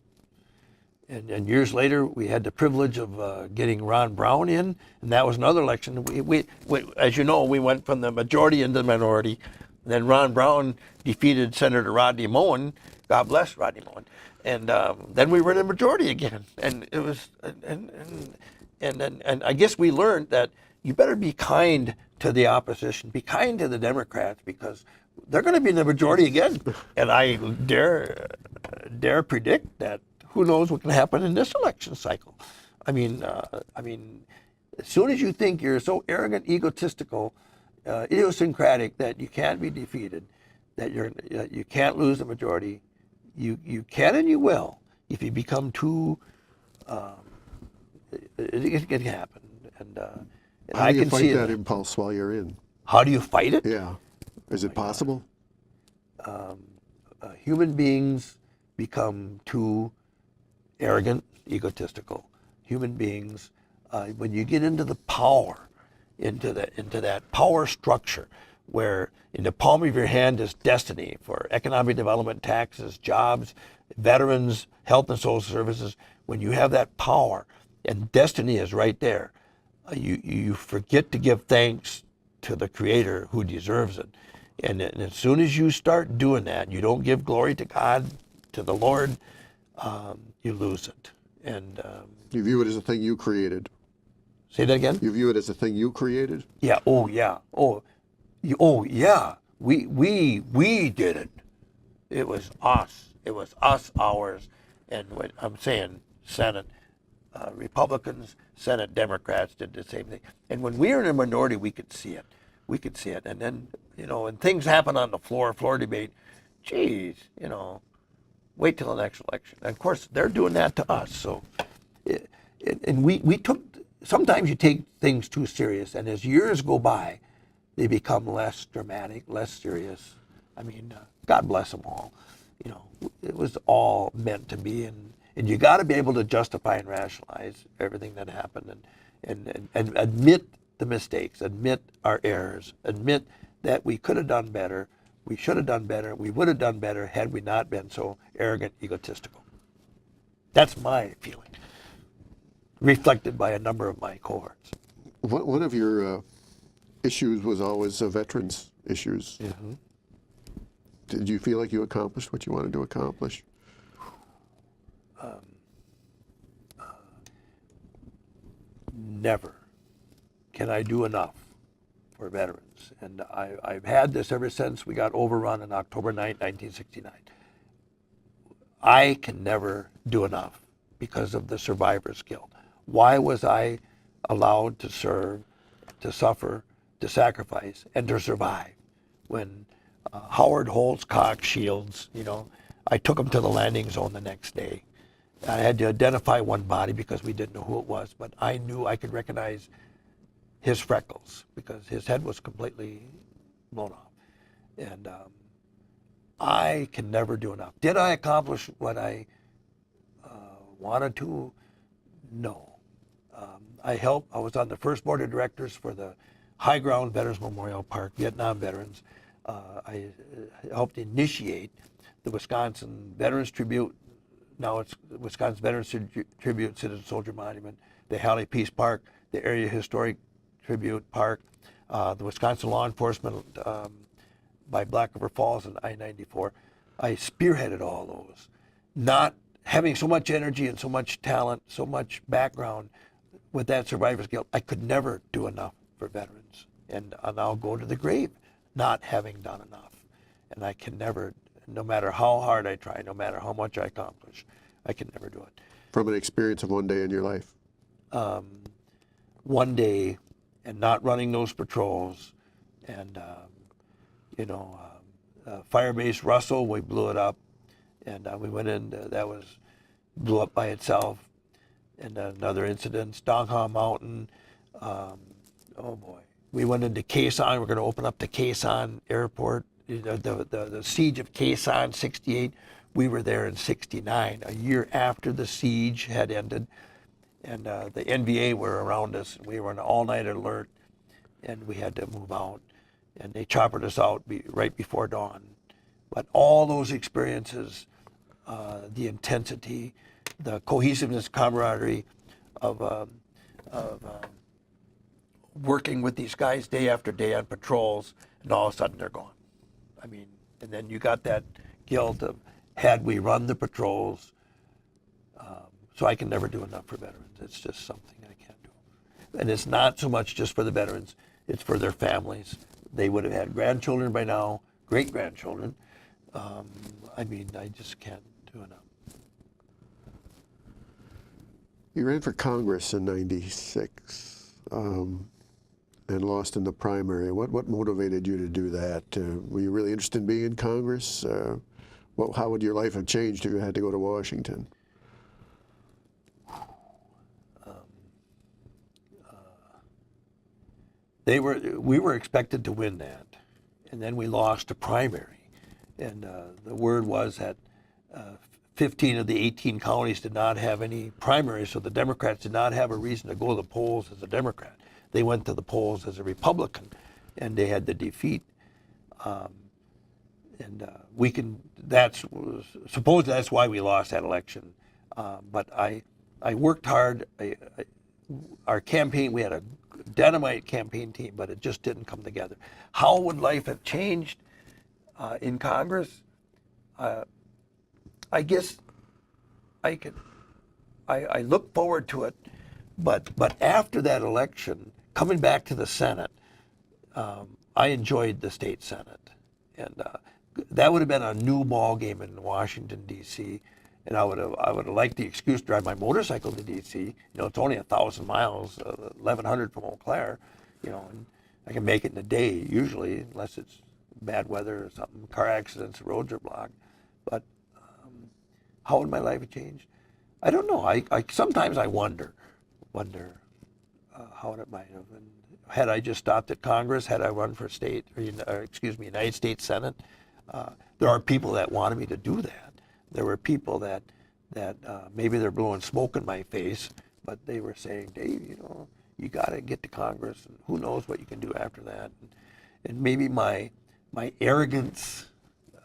And years later, we had the privilege of getting Ron Brown in, and that was another election. We, as you know, we went from the majority into the minority. Then Ron Brown defeated Senator Rodney Mullen. God bless Rodney Mullen. And then we were in the majority again. And it was, and I guess we learned that you better be kind to the opposition, be kind to the Democrats, because they're going to be in the majority again. And I dare predict that who knows what can happen in this election cycle. I mean, as soon as you think you're so arrogant, egotistical, idiosyncratic that you can't be defeated, that you can't lose the majority, you can and you will if you become too. It can happen, and How do you I can fight see that it. impulse while you're in? How do you fight it? Yeah. Is it possible? Human beings become too arrogant, egotistical. Human beings, when you get into the power, into that power structure, where in the palm of your hand is destiny for economic development, taxes, jobs, veterans, health and social services. When you have that power, and destiny is right there, you forget to give thanks to the Creator who deserves it. And as soon as you start doing that, you don't give glory to God, to the Lord, you lose it. And You view it as a thing you created. say that again? You view it as a thing you created? Yeah. Oh yeah. Oh yeah. We did it. It was us. It was us, ours. And what I'm saying, Senate Republicans, Senate Democrats did the same thing. And when we were in a minority, we could see it. We could see it. And then, you know, when things happen on the floor debate, geez, you know, wait till the next election. And of course, they're doing that to us. So, and we took, sometimes you take things too serious. And as years go by, they become less dramatic, less serious. I mean, God bless them all. You know, it was all meant to be. And you got to be able to justify and rationalize everything that happened, and admit the mistakes, admit our errors, admit that we could have done better, we should have done better, we would have done better had we not been so arrogant, egotistical. That's my feeling, reflected by a number of my cohorts. One of your issues was always veterans issues. Mm-hmm. Did you feel like you accomplished what you wanted to accomplish? Never can I do enough for veterans. And I've had this ever since we got overrun on October 9, 1969. I can never do enough because of the survivor's guilt. Why was I allowed to serve, to suffer, to sacrifice, and to survive when Howard, Holtz, Cox, Shields, you know, I took them to the landing zone the next day. I had to identify one body because we didn't know who it was, but I knew I could recognize his freckles because his head was completely blown off. And I can never do enough. Did I accomplish what I wanted to? No. I was on the first board of directors for the High Ground Veterans Memorial Park, Vietnam veterans. I helped initiate the Wisconsin Veterans Tribute now it's Wisconsin Veterans Tribute, Citizen Soldier Monument, the Halley Peace Park, the Area Historic Tribute Park, the Wisconsin Law Enforcement by Black River Falls and I-94. I spearheaded all those, not having so much energy and so much talent, so much background with that survivor's guilt. I could never do enough for veterans, and I'll go to the grave not having done enough. And I can never, no matter how hard I try, no matter how much I accomplish, I can never do it. From an experience of one day in your life? One day, and not running those patrols, and Firebase Russell, we blew it up, and we went in. That was blew up by itself, and another incident, Stongha Mountain. Oh boy, we went into Quezon. We're going to open up the Quezon Airport. The siege of Quezon, '68. We were there in '69, a year after the siege had ended, and the NVA were around us. We were on an all-night alert, and we had to move out. And they choppered us out right before dawn. But all those experiences, the intensity, the cohesiveness, camaraderie of working with these guys day after day on patrols, and all of a sudden they're gone. I mean, and then you got that guilt of, had we run the patrols, so I can never do enough for veterans. It's just something I can't do. And it's not so much just for the veterans, it's for their families. They would have had grandchildren by now, great-grandchildren. I mean, I just can't do enough. You ran for Congress in '96 and lost in the primary. What motivated you to do that? Were you really interested in being in Congress? How would your life have changed if you had to go to Washington? We were expected to win that, and then we lost a primary, and the word was that 15 of the 18 counties did not have any primaries, so the Democrats did not have a reason to go to the polls as a Democrat. They went to the polls as a Republican, and they had the defeat. Suppose that's why we lost that election. But I worked hard. Our campaign, we had a dynamite campaign team, but it just didn't come together. How would life have changed in Congress? I guess I look forward to it, but after that election, coming back to the Senate, I enjoyed the state Senate, and that would have been a new ball game in Washington D.C. And I would have liked the excuse to drive my motorcycle to D.C. You know, it's only 1,000 miles, 1,100 from Eau Claire, you know, and I can make it in a day usually, unless it's bad weather or something, car accidents, roads are blocked. But how would my life have changed? I don't know. I sometimes I wonder how it might have. And had I just stopped at Congress, had I run for United States Senate, there are people that wanted me to do that. There were people that maybe they're blowing smoke in my face, but they were saying, Dave, you know, you got to get to Congress, and who knows what you can do after that. And maybe my arrogance,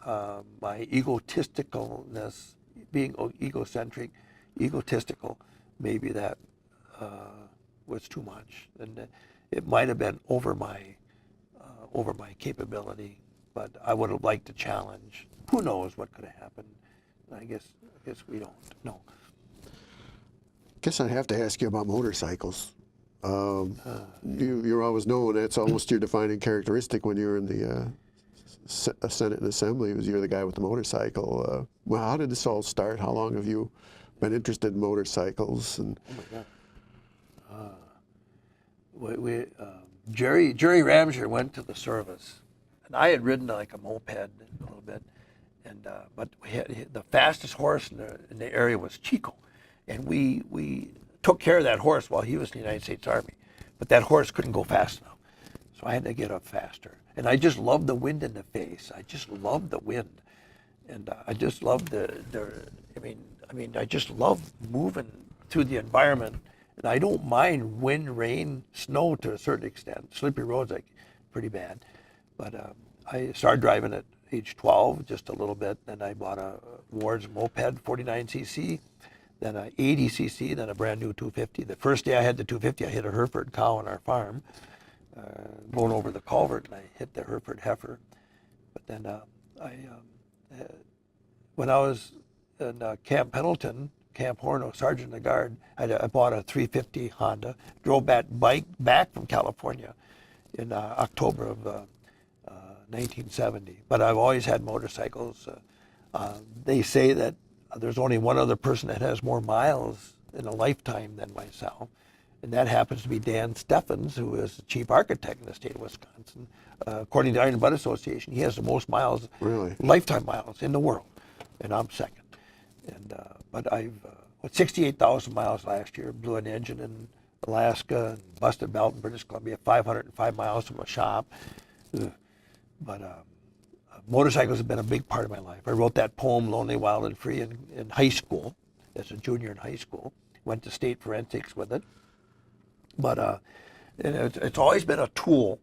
my egotisticalness, being egotistical, maybe that was too much, and it might have been over my capability. But I would have liked to challenge. Who knows what could have happened? I guess we don't know. Guess I have to ask you about motorcycles. You're always known, that's almost your defining characteristic when you're in the Senate and Assembly, was you're the guy with the motorcycle. Well, how did this all start? How long have you been interested in motorcycles? And oh my God. Jerry Ramsher went to the service, and I had ridden like a moped a little bit. And but the fastest horse in the area was Chico, and we took care of that horse while he was in the United States Army. But that horse couldn't go fast enough, so I had to get up faster. And I just loved the wind in the face. I just loved the wind, and I just loved I just love moving through the environment. And I don't mind wind, rain, snow to a certain extent. Slippery roads, like pretty bad, but I started driving it age 12, just a little bit. Then I bought a Ward's moped, 49cc, then a 80cc, then a brand new 250. The first day I had the 250, I hit a Hereford cow on our farm, going over the culvert, and I hit the Hereford heifer. But then when I was in Camp Pendleton, Camp Horno, Sergeant of the Guard, I bought a 350 Honda, drove that bike back from California in October of 1970. But I've always had motorcycles. They say that there's only one other person that has more miles in a lifetime than myself, and that happens to be Dan Steffens, who is the chief architect in the state of Wisconsin. According to the Iron and Butt Association, he has the most miles, Really? lifetime miles in the world, and I'm second. And but I've 68,000 miles last year. Blew an engine in Alaska, and busted belt in British Columbia. 505 miles from a shop. Ugh. But motorcycles have been a big part of my life. I wrote that poem, Lonely, Wild, and Free, in high school, as a junior in high school. Went to state forensics with it. But it's always been a tool.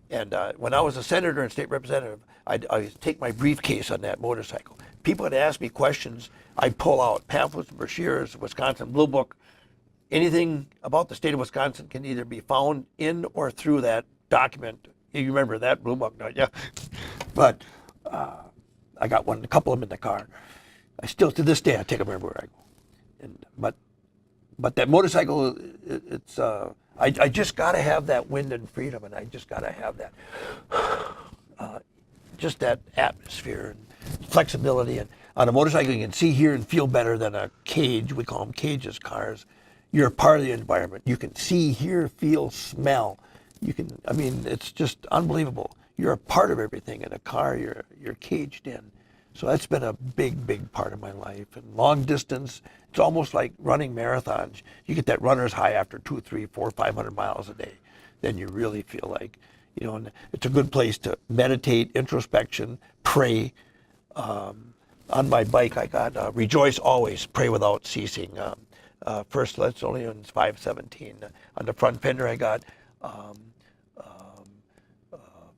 And when I was a senator and state representative, I'd take my briefcase on that motorcycle. People would ask me questions. I'd pull out pamphlets, brochures, Wisconsin Blue Book. Anything about the state of Wisconsin can either be found in or through that document. You remember that Blue Book, don't you? But I got a couple of them in the car. I still, to this day, I take them everywhere I go. But that motorcycle, it's I just got to have that wind and freedom, and I just got to have that, just that atmosphere and flexibility. And on a motorcycle, you can see, hear, and feel better than a cage. We call them cages, cars. You're a part of the environment. You can see, hear, feel, smell. You can, I mean, it's just unbelievable. You're a part of everything. In a car, you're caged in. So that's been a big, big part of my life. And long distance, it's almost like running marathons. You get that runner's high after 2, 3, 4, 500 miles a day. Then you really feel like, you know, and it's a good place to meditate, introspection, pray. On my bike, I got rejoice always, pray without ceasing. First Thessalonians 5:17. On the front fender, I got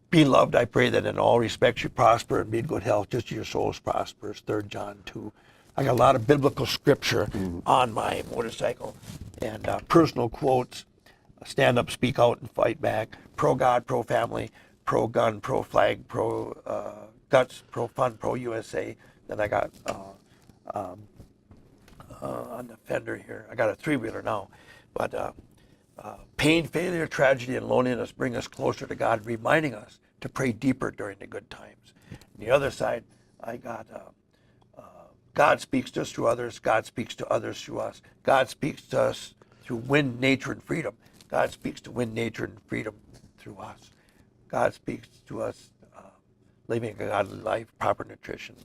beloved, I pray that in all respects you prosper and be in good health, just as your souls prospers. 3 John 2. I got a lot of biblical scripture on my motorcycle, and personal quotes: stand up, speak out, and fight back. Pro God, pro family, pro gun, pro flag, pro guts, pro fun, pro USA. Then I got on the fender here, I got a 3-wheeler now, but pain, failure, tragedy, and loneliness bring us closer to God, reminding us to pray deeper during the good times. On the other side, I got God speaks to us through others. God speaks to others through us. God speaks to us through wind, nature, and freedom. God speaks to wind, nature, and freedom through us. God speaks to us living a godly life, proper nutrition.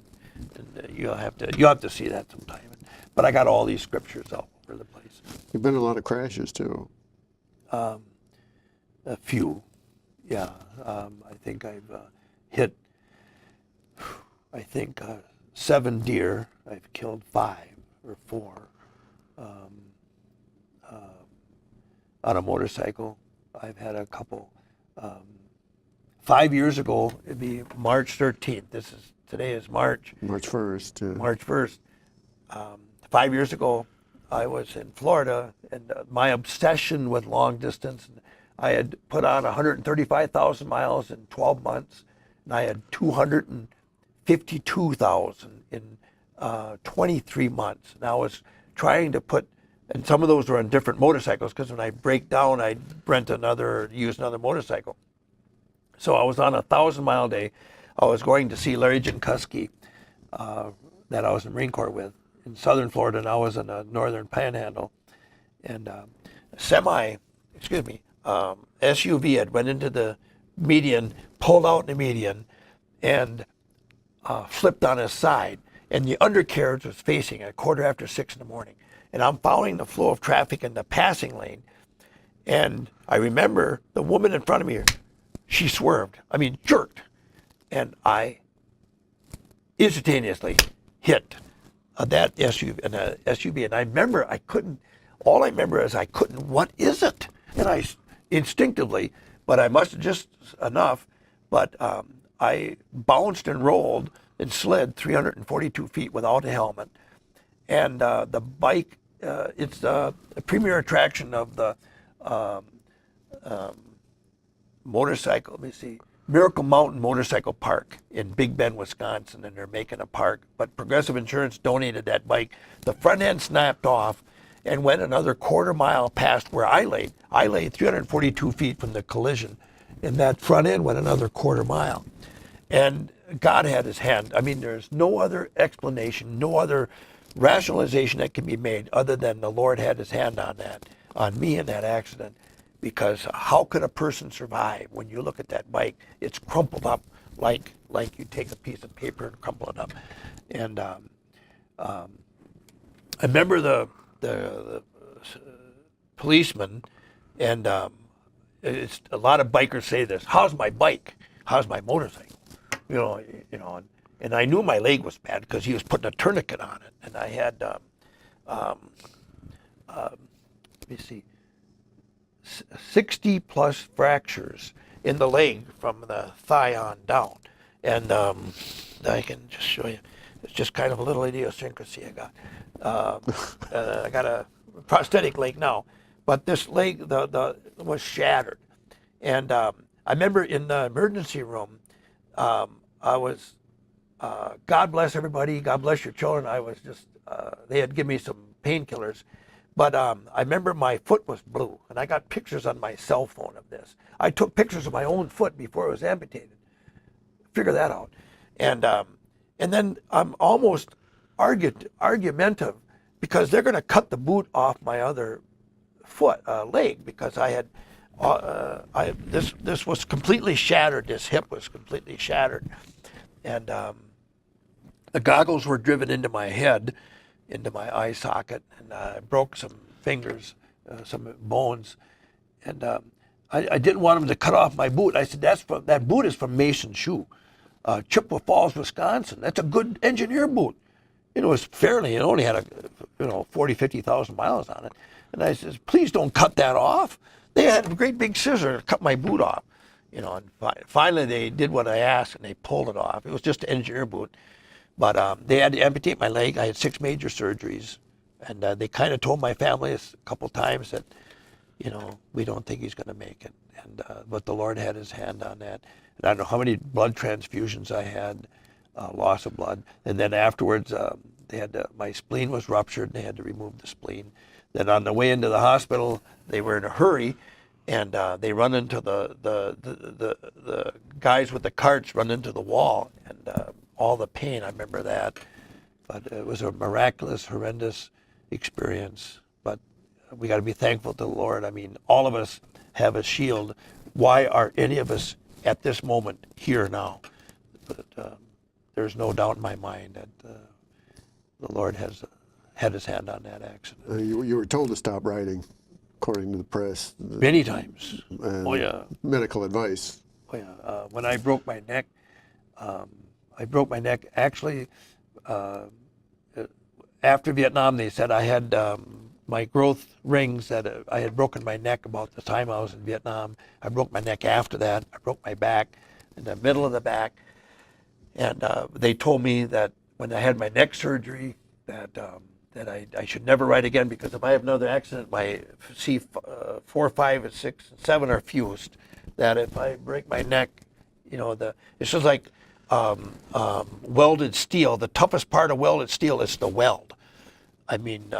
And you'll have to see that sometime. But I got all these scriptures all over the place. You've been in a lot of crashes too. A few, yeah. I think I've hit, 7 deer. I've killed 5 or 4 on a motorcycle. I've had a couple. 5 years ago, it'd be March 13th. Today is March. March 1st. Yeah. March 1st. 5 years ago, I was in Florida, and my obsession with long distance, I had put on 135,000 miles in 12 months, and I had 252,000 in 23 months. And I was trying to put, and some of those were on different motorcycles, because when I break down, I'd use another motorcycle. So I was on a 1,000-mile day. I was going to see Larry Jankowski, that I was in the Marine Corps with, in southern Florida, and I was in the northern Panhandle. And SUV had went into the median, pulled out in the median, and flipped on his side. And the undercarriage was facing at 6:15 in the morning. And I'm following the flow of traffic in the passing lane. And I remember the woman in front of me, she swerved, jerked. And I instantaneously hit that SUV. And I remember all I remember is I couldn't, what is it? And I instinctively, but I must have just enough, but I bounced and rolled and slid 342 feet without a helmet. And the bike, it's the premier attraction of the motorcycle, let me see, Miracle Mountain Motorcycle Park in Big Bend, Wisconsin, and they're making a park. But Progressive Insurance donated that bike. The front end snapped off and went another quarter mile past where I laid. I lay 342 feet from the collision, and that front end went another quarter mile. And God had his hand. I mean, there's no other explanation, no other rationalization that can be made other than the Lord had his hand on that, on me in that accident. Because how could a person survive when you look at that bike? It's crumpled up like you take a piece of paper and crumple it up. And I remember the policeman, and it's a lot of bikers say this: "How's my bike? How's my motorcycle?" You know, and I knew my leg was bad because he was putting a tourniquet on it, and I had let me see. 60 plus fractures in the leg from the thigh on down. And I can just show you. It's just kind of a little idiosyncrasy I got. I got a prosthetic leg now, but this leg was shattered. And I remember in the emergency room, I was, God bless everybody, God bless your children. I was just, they had given me some painkillers. But I remember my foot was blue, and I got pictures on my cell phone of this. I took pictures of my own foot before it was amputated. Figure that out. And then I'm almost argumentative because they're going to cut the boot off my other leg, because I had this was completely shattered. This hip was completely shattered, and the goggles were driven into my head, into my eye socket, and I broke some fingers, some bones, and I didn't want them to cut off my boot. I said, that boot is from Mason Shoe, Chippewa Falls, Wisconsin. That's a good engineer boot. It was fairly, it only had 40, 50,000 miles on it. And I said, please don't cut that off. They had a great big scissor to cut my boot off. And finally they did what I asked, and they pulled it off. It was just an engineer boot. But they had to amputate my leg. I had 6 major surgeries, and they kind of told my family a couple times that, we don't think he's going to make it. And but the Lord had his hand on that. And I don't know how many blood transfusions I had, loss of blood. And then afterwards, they had my spleen was ruptured, and they had to remove the spleen. Then on the way into the hospital, they were in a hurry, and they run into the guys with the carts run into the wall, and all the pain, I remember that. But it was a miraculous, horrendous experience. But we got to be thankful to the Lord. I mean, all of us have a shield. Why are any of us at this moment here now? But there's no doubt in my mind that the Lord has had his hand on that accident. You were told to stop riding, according to the press. Many times. Oh, yeah. Medical advice. Oh, yeah. When I broke my neck, actually after Vietnam. They said I had my growth rings, that I had broken my neck about the time I was in Vietnam. I broke my neck after that. I broke my back, in the middle of the back. And they told me that when I had my neck surgery, that I should never ride again, because if I have another accident, my C4, 5, and 6, and 7 are fused. That if I break my neck, it's just like welded steel. The toughest part of welded steel is the weld. I mean,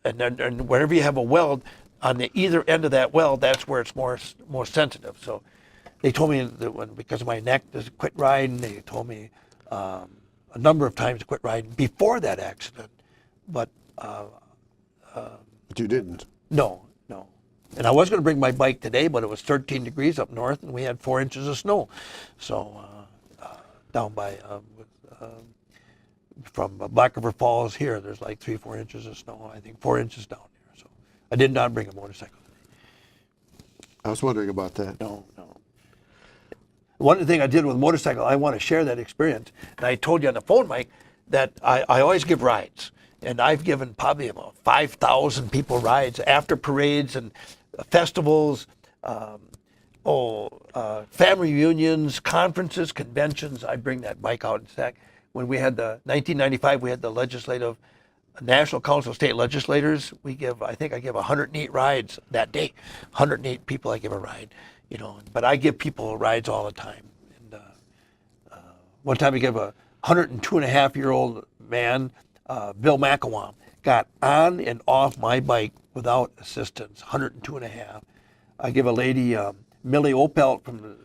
and whenever you have a weld, on the either end of that weld, that's where it's more sensitive. So they told me that because of my neck, to quit riding. They told me a number of times to quit riding before that accident. But you didn't? No. And I was going to bring my bike today, but it was 13 degrees up north, and we had 4 inches of snow. So down by, from Black River Falls here, there's like 3-4 inches of snow. I think 4 inches down here. So I did not bring a motorcycle today. I was wondering about that. No. One thing I did with a motorcycle, I want to share that experience. And I told you on the phone, Mike, that I always give rides. And I've given probably about 5,000 people rides after parades and festivals, family reunions, conferences, conventions. I bring that bike out in sec. When we had the 1995, we had the legislative National Council of State Legislators. I think I give 108 rides that day. 108 people I give a ride, But I give people rides all the time. And one time I gave a 102-and-a-half-year-old man, Bill McElwain, got on and off my bike without assistance. 102 and a half. I give a lady, Millie Opelt from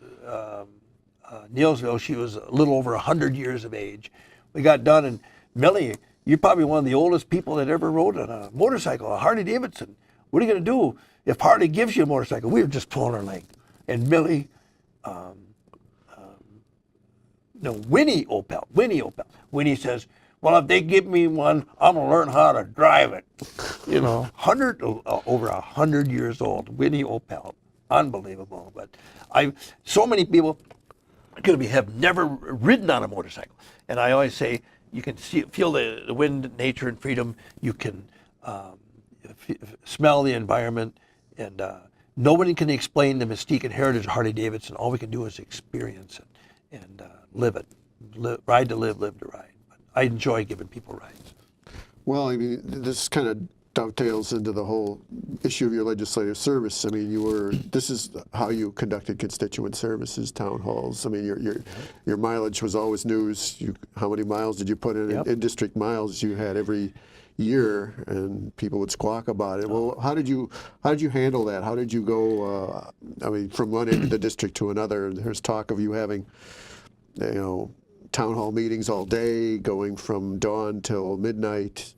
Neilsville. She was a little over 100 years of age. We got done, and Millie, you're probably one of the oldest people that ever rode on a motorcycle, a Harley Davidson. What are you going to do if Harley gives you a motorcycle? We were just pulling our leg. And Millie, Winnie Opelt. Winnie says, well, if they give me one, I'm going to learn how to drive it. Over 100 years old, Winnie Opelt. Unbelievable. But so many people have never ridden on a motorcycle. And I always say, you can feel the wind, nature, and freedom. You can smell the environment. And nobody can explain the mystique and heritage of Harley Davidson. All we can do is experience it and live it. Ride to live to ride. But I enjoy giving people rides. Well, I mean, this kind of dovetails into the whole issue of your legislative service. I mean, this is how you conducted constituent services, town halls. I mean, your mileage was always news. How many miles did you put in? Yep. In district miles you had every year, and people would squawk about it. Well, how did you handle that? How did you go? I mean, from one end of the district to another. There's talk of you having, town hall meetings all day, going from dawn till midnight.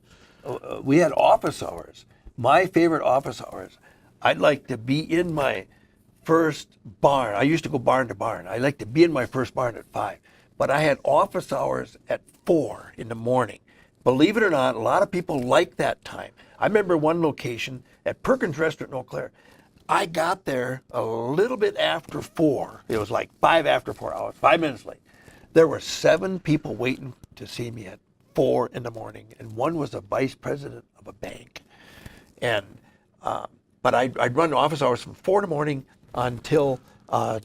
We had office hours. My favorite office hours. I'd like to be in my first barn. I used to go barn to barn. I'd like to be in my first barn at 5. But I had office hours at 4 in the morning. Believe it or not, a lot of people like that time. I remember one location at Perkins Restaurant in Eau Claire. I got there a little bit after 4. It was like 5 after 4 hours, 5 minutes late. There were 7 people waiting to see me at 4 in the morning, and one was a vice president of a bank. And but I'd run office hours from 4 in the morning until 1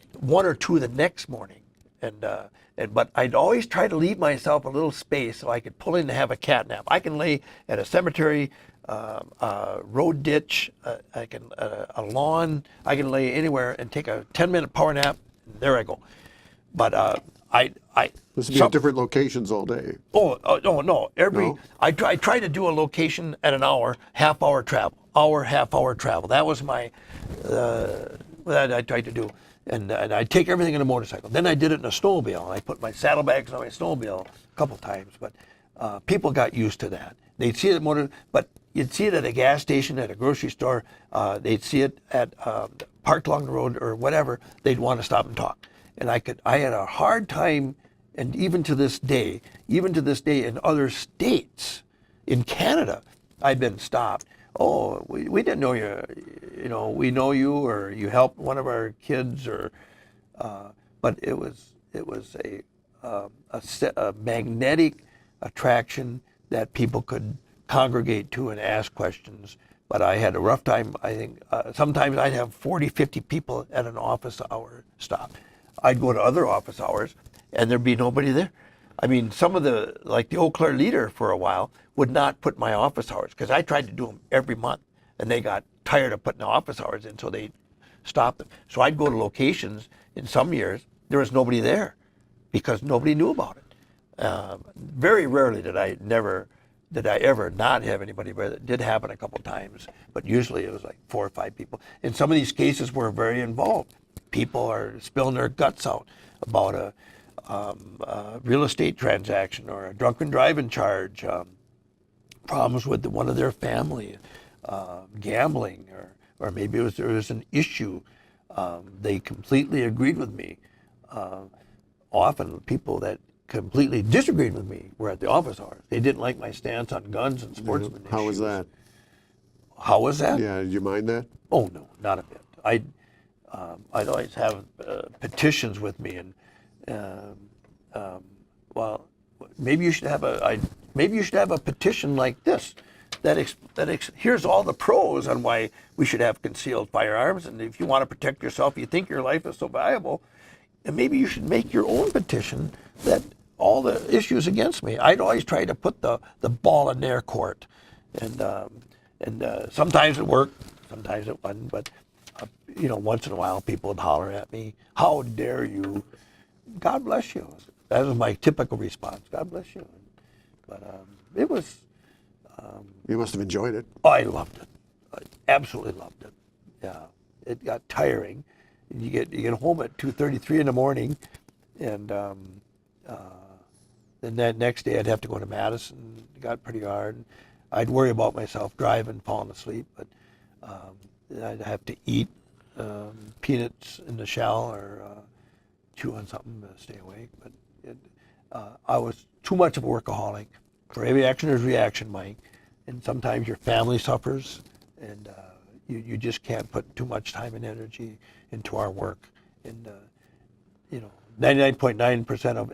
or 2 the next morning. But I'd always try to leave myself a little space so I could pull in to have a cat nap. I can lay at a cemetery, road ditch, a lawn. I can lay anywhere and take a 10-minute power nap. And there I go. But This would be at different locations all day. No. No? I try to do a location at an hour, half-hour travel. Half-hour travel. That was my that I tried to do, and I take everything in a motorcycle. Then I did it in a snowmobile. I put my saddlebags on my snowmobile a couple times, but people got used to that. They'd see it but you'd see it at a gas station, at a grocery store. They'd see it at parked along the road or whatever. They'd want to stop and talk. And I had a hard time, and even to this day in other states, in Canada, I've been stopped. Oh, we didn't know you, we know you, or you helped one of our kids, but it was a magnetic attraction that people could congregate to and ask questions. But I had a rough time. I think sometimes I'd have 40, 50 people at an office hour stop. I'd go to other office hours, and there'd be nobody there. I mean, some of the Eau Claire leader for a while would not put my office hours, because I tried to do them every month, and they got tired of putting the office hours in, so they stopped them. So I'd go to locations in some years, there was nobody there, because nobody knew about it. Very rarely did I ever not have anybody there. That did happen a couple times, but usually it was like 4 or 5 people. And some of these cases were very involved. People are spilling their guts out about a real estate transaction or a drunken driving charge, problems with one of their family, gambling, or maybe there was an issue. They completely agreed with me. Often people that completely disagreed with me were at the office hours. They didn't like my stance on guns and sportsmen issues. How was that? How was that? Yeah, did you mind that? Oh, no, not a bit. I'd always have petitions with me, and well, maybe you should have a petition like this. here's all the pros on why we should have concealed firearms, and if you want to protect yourself, you think your life is so valuable, and maybe you should make your own petition that all the issues against me. I'd always try to put the ball in their court, and sometimes it worked, sometimes it wasn't, but once in a while people would holler at me, "How dare you?" God bless you. That was my typical response. God bless you. But it was. You must have enjoyed it. Oh, I loved it. I absolutely loved it. Yeah, it got tiring. You get home at 2:33 in the morning, and then that next day I'd have to go to Madison. It got pretty hard. I'd worry about myself driving, falling asleep, but I'd have to eat peanuts in the shell or chew on something to stay awake. But I was too much of a workaholic. For every action, there's reaction, Mike. And sometimes your family suffers, and you just can't put too much time and energy into our work. And 99.9% of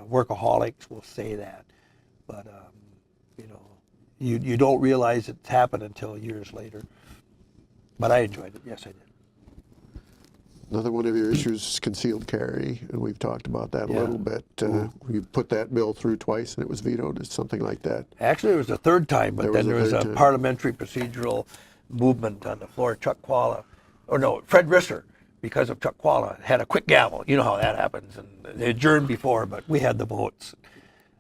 workaholics will say that, but you don't realize it's happened until years later. But I enjoyed it. Yes, I did. Another one of your issues is concealed carry, and we've talked about that a little bit. You put that bill through twice, and it was vetoed. It's something like that. Actually, it was the third time, but then there was a parliamentary procedural movement on the floor. Fred Risser, because of Chuck Qualla, had a quick gavel. You know how that happens, and they adjourned before, but we had the votes.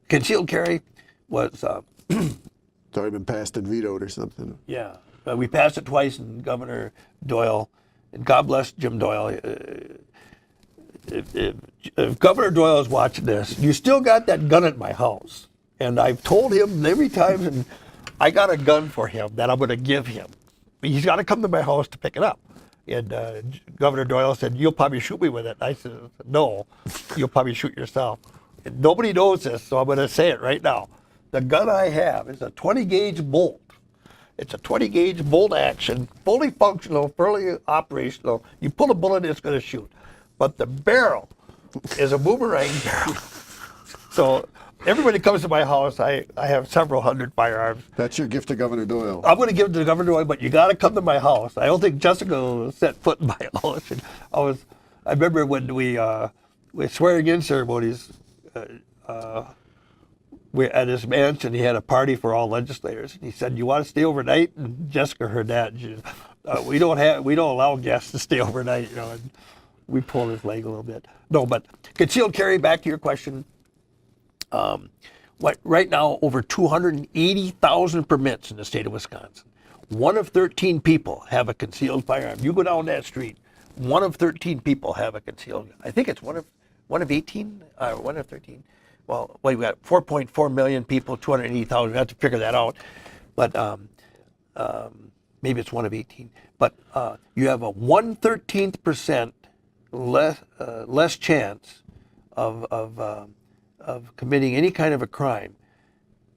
Concealed carry was. It's already been passed and vetoed or something. Yeah, we passed it twice, and Governor Doyle, and God bless Jim Doyle. If Governor Doyle is watching this, you still got that gun at my house. And I've told him every time, and I got a gun for him that I'm going to give him. He's got to come to my house to pick it up. And Governor Doyle said, "You'll probably shoot me with it." I said, "No, you'll probably shoot yourself." And nobody knows this, so I'm going to say it right now. The gun I have is a 20-gauge bolt. It's a 20-gauge bolt action, fully functional, fully operational. You pull a bullet, it's going to shoot. But the barrel is a boomerang barrel. So everybody comes to my house. I have several hundred firearms. That's your gift to Governor Doyle. I'm going to give it to Governor Doyle, but you got to come to my house. I don't think Jessica will set foot in my house. And I remember when we swearing in ceremonies. At his mansion, he had a party for all legislators. And he said, "You want to stay overnight?" And Jessica heard that. And she said, we don't allow guests to stay overnight, And we pulled his leg a little bit. No, but concealed carry. Back to your question. Right now, over 280,000 permits in the state of Wisconsin. 1 of 13 people have a concealed firearm. You go down that street, 1 of 13 people have a concealed. I think it's one of 18, 1 of 13. Well, we got 4.4 million people, 280,000. We have to figure that out. But maybe it's 1 of 18. But you have a 1/13% less chance of committing any kind of a crime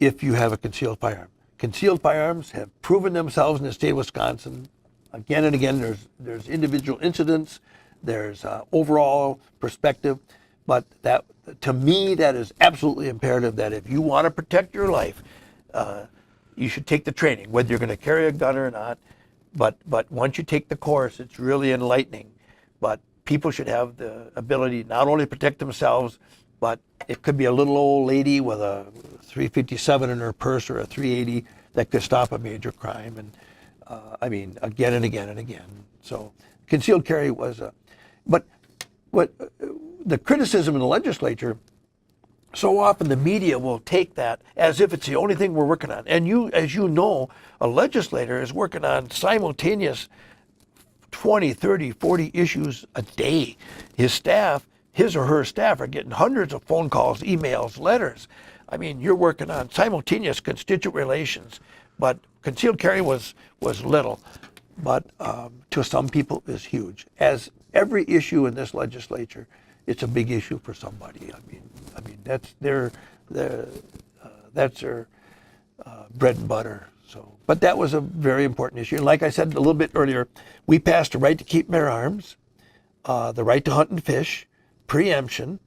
if you have a concealed firearm. Concealed firearms have proven themselves in the state of Wisconsin again and again. There's individual incidents. There's overall perspective. But that, to me, that is absolutely imperative that if you want to protect your life, you should take the training, whether you're going to carry a gun or not. But once you take the course, it's really enlightening. But people should have the ability not only to protect themselves, but it could be a little old lady with a .357 in her purse or a .380 that could stop a major crime. And again and again and again. So concealed carry was but the criticism in the legislature, so often the media will take that as if it's the only thing we're working on. And as you know, a legislator is working on simultaneous 20, 30, 40 issues a day. His or her staff are getting hundreds of phone calls, emails, letters. You're working on simultaneous constituent relations. But concealed carry was little, but to some people is huge. As every issue in this legislature, it's a big issue for somebody. That's their bread and butter. So, but that was a very important issue. And like I said a little bit earlier, we passed the right to keep and bear arms, the right to hunt and fish, preemption.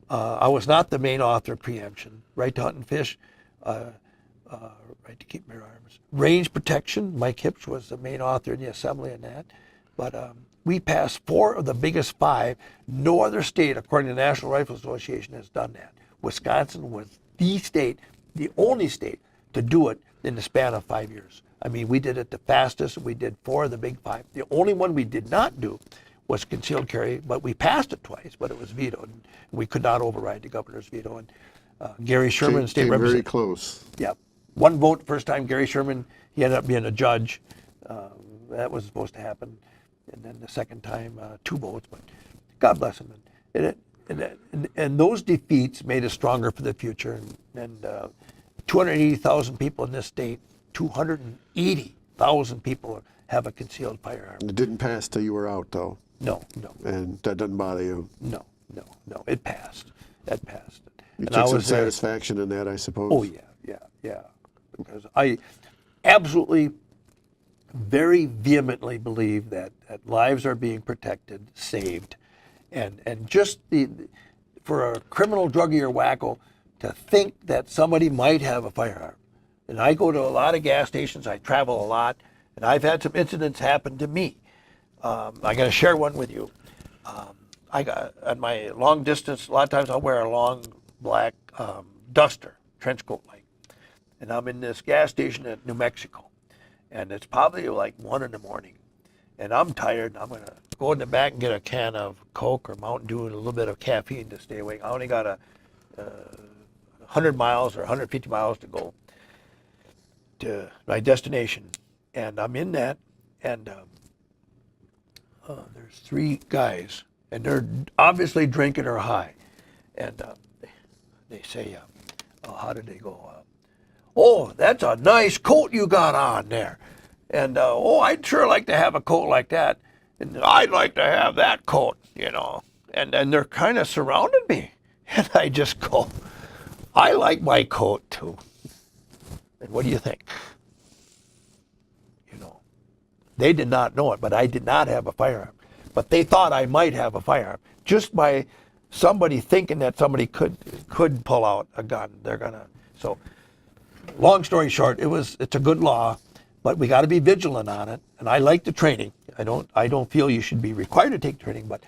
I was not the main author of preemption. Right to hunt and fish right to keep and bear arms. Range protection, Mike Hips was the main author in the assembly on that. But we passed 4 of the biggest 5. No other state, according to the National Rifle Association, has done that. Wisconsin was the state, the only state to do it in the span of 5 years. I mean, we did it the fastest. We did 4 of the big 5. The only one we did not do was concealed carry, but we passed it twice, but it was vetoed. And we could not override the governor's veto. And Gary Sherman, state Came very representative. close. Yeah, 1 vote first time. Gary Sherman, he ended up being a judge. That was supposed to happen. And then the second time, 2 votes. But God bless him. And those defeats made us stronger for the future. And 280,000 people in this state, 280,000 people have a concealed firearm. It didn't pass till you were out, though. No. And that doesn't bother you. No. It passed. That passed. You And took I some was there. satisfaction in that, I suppose. Oh, yeah. Because I absolutely, very vehemently believe that lives are being protected, saved, and just for a criminal druggie or wacko to think that somebody might have a firearm. And I go to a lot of gas stations, I travel a lot, and I've had some incidents happen to me. I'm going to share one with you. I got, on my long distance, a lot of times I'll wear a long black duster, trench coat like, and I'm in this gas station at New Mexico, and it's probably like 1 in the morning, and I'm tired, and I'm going to go in the back and get a can of Coke or Mountain Dew and a little bit of caffeine to stay awake. I only got 100 miles or 150 miles to go to my destination, and I'm in that, and there's 3 guys, and they're obviously drinking or high, and they say, how did they go? Oh, that's a nice coat you got on there, and oh, I'd sure like to have a coat like that, and I'd like to have that coat, and they're kind of surrounding me, and I just go, I like my coat too. And what do you think? They did not know it, but I did not have a firearm. But they thought I might have a firearm. Just by somebody thinking that somebody could pull out a gun, they're gonna. So, long story short, it's a good law, but we got to be vigilant on it. And I like the training. I don't feel you should be required to take training, but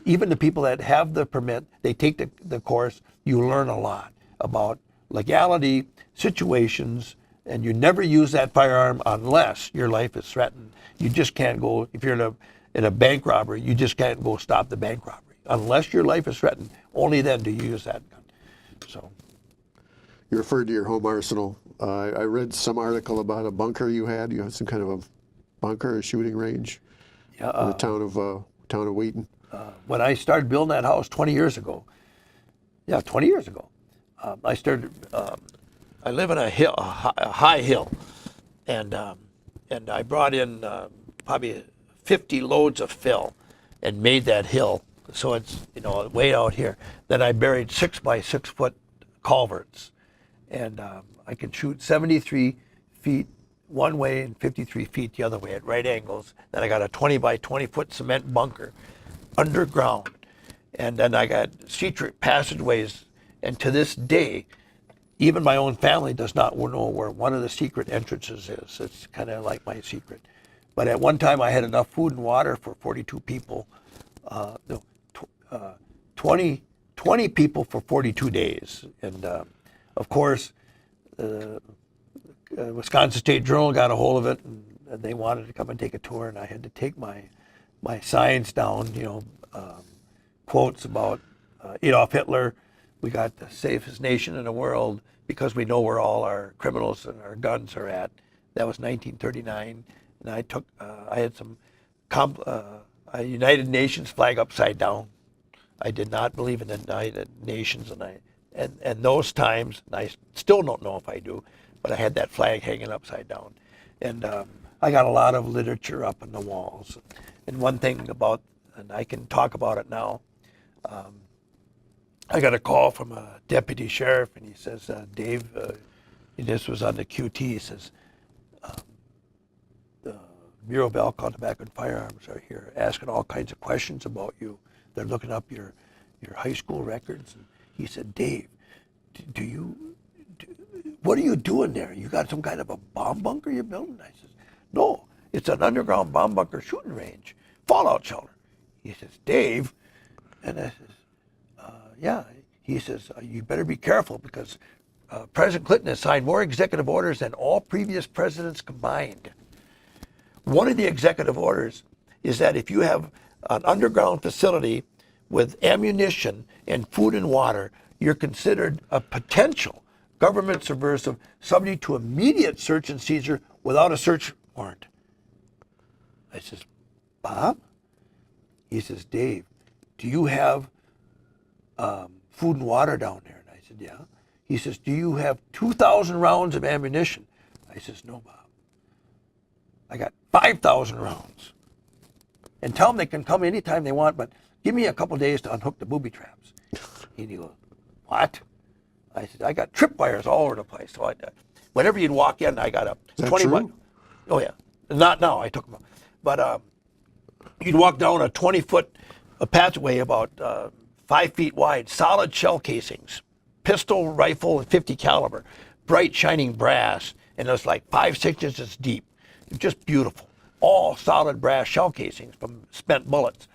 even the people that have the permit, they take the course. You learn a lot about legality, situations, and you never use that firearm unless your life is threatened. You just can't go, if you're in a bank robbery, you just can't go stop the bank robbery. Unless your life is threatened, only then do you use that gun. So. You referred to your home arsenal. I read some article about a bunker you had. You had some kind of a bunker, a shooting range in the town of Wheaton. When I started building that house 20 years ago, I started, I live in a high hill, and I brought in probably 50 loads of fill and made that hill. So it's, way out here. Then I buried 6 by 6 foot culverts, and I could shoot 73 feet one way and 53 feet the other way at right angles. Then I got a 20 by 20 foot cement bunker underground, and then I got secret passageways. And to this day, even my own family does not know where one of the secret entrances is. It's kind of like my secret. But at one time, I had enough food and water for 42 people. 20 people for 42 days. And of course, Wisconsin State Journal got a hold of it, and they wanted to come and take a tour, and I had to take my signs down, quotes about Adolf Hitler. We got the safest nation in the world because we know where all our criminals and our guns are at. That was 1939, and I had some a United Nations flag upside down. I did not believe in the United Nations, and those times, and I still don't know if I do, but I had that flag hanging upside down, and I got a lot of literature up on the walls. And one thing about, and I can talk about it now. I got a call from a deputy sheriff, and he says, Dave, this was on the QT, he says, the Bureau of Alcohol, Tobacco, and Firearms are here asking all kinds of questions about you. They're looking up your high school records. And he said, Dave, what are you doing there? You got some kind of a bomb bunker you're building? I says, no, it's an underground bomb bunker shooting range, fallout shelter. He says, Dave, and I says, yeah. He says, you better be careful because President Clinton has signed more executive orders than all previous presidents combined. One of the executive orders is that if you have an underground facility with ammunition and food and water, you're considered a potential government subversive subject to immediate search and seizure without a search warrant. I says, Bob? He says, Dave, do you have food and water down there? And I said, yeah. He says, do you have 2,000 rounds of ammunition? I says, no, Bob. I got 5,000 rounds. And tell them they can come anytime they want, but give me a couple days to unhook the booby traps. And he goes, what? I said, I got tripwires all over the place. So whenever you'd walk in, I got a 20-foot. Oh, yeah. Not now, I took them out. But you'd walk down a 20-foot passageway about 5 feet wide, solid shell casings, pistol, rifle, and 50 caliber, bright shining brass, and it was like 5-6 inches deep. Just beautiful. All solid brass shell casings from spent bullets.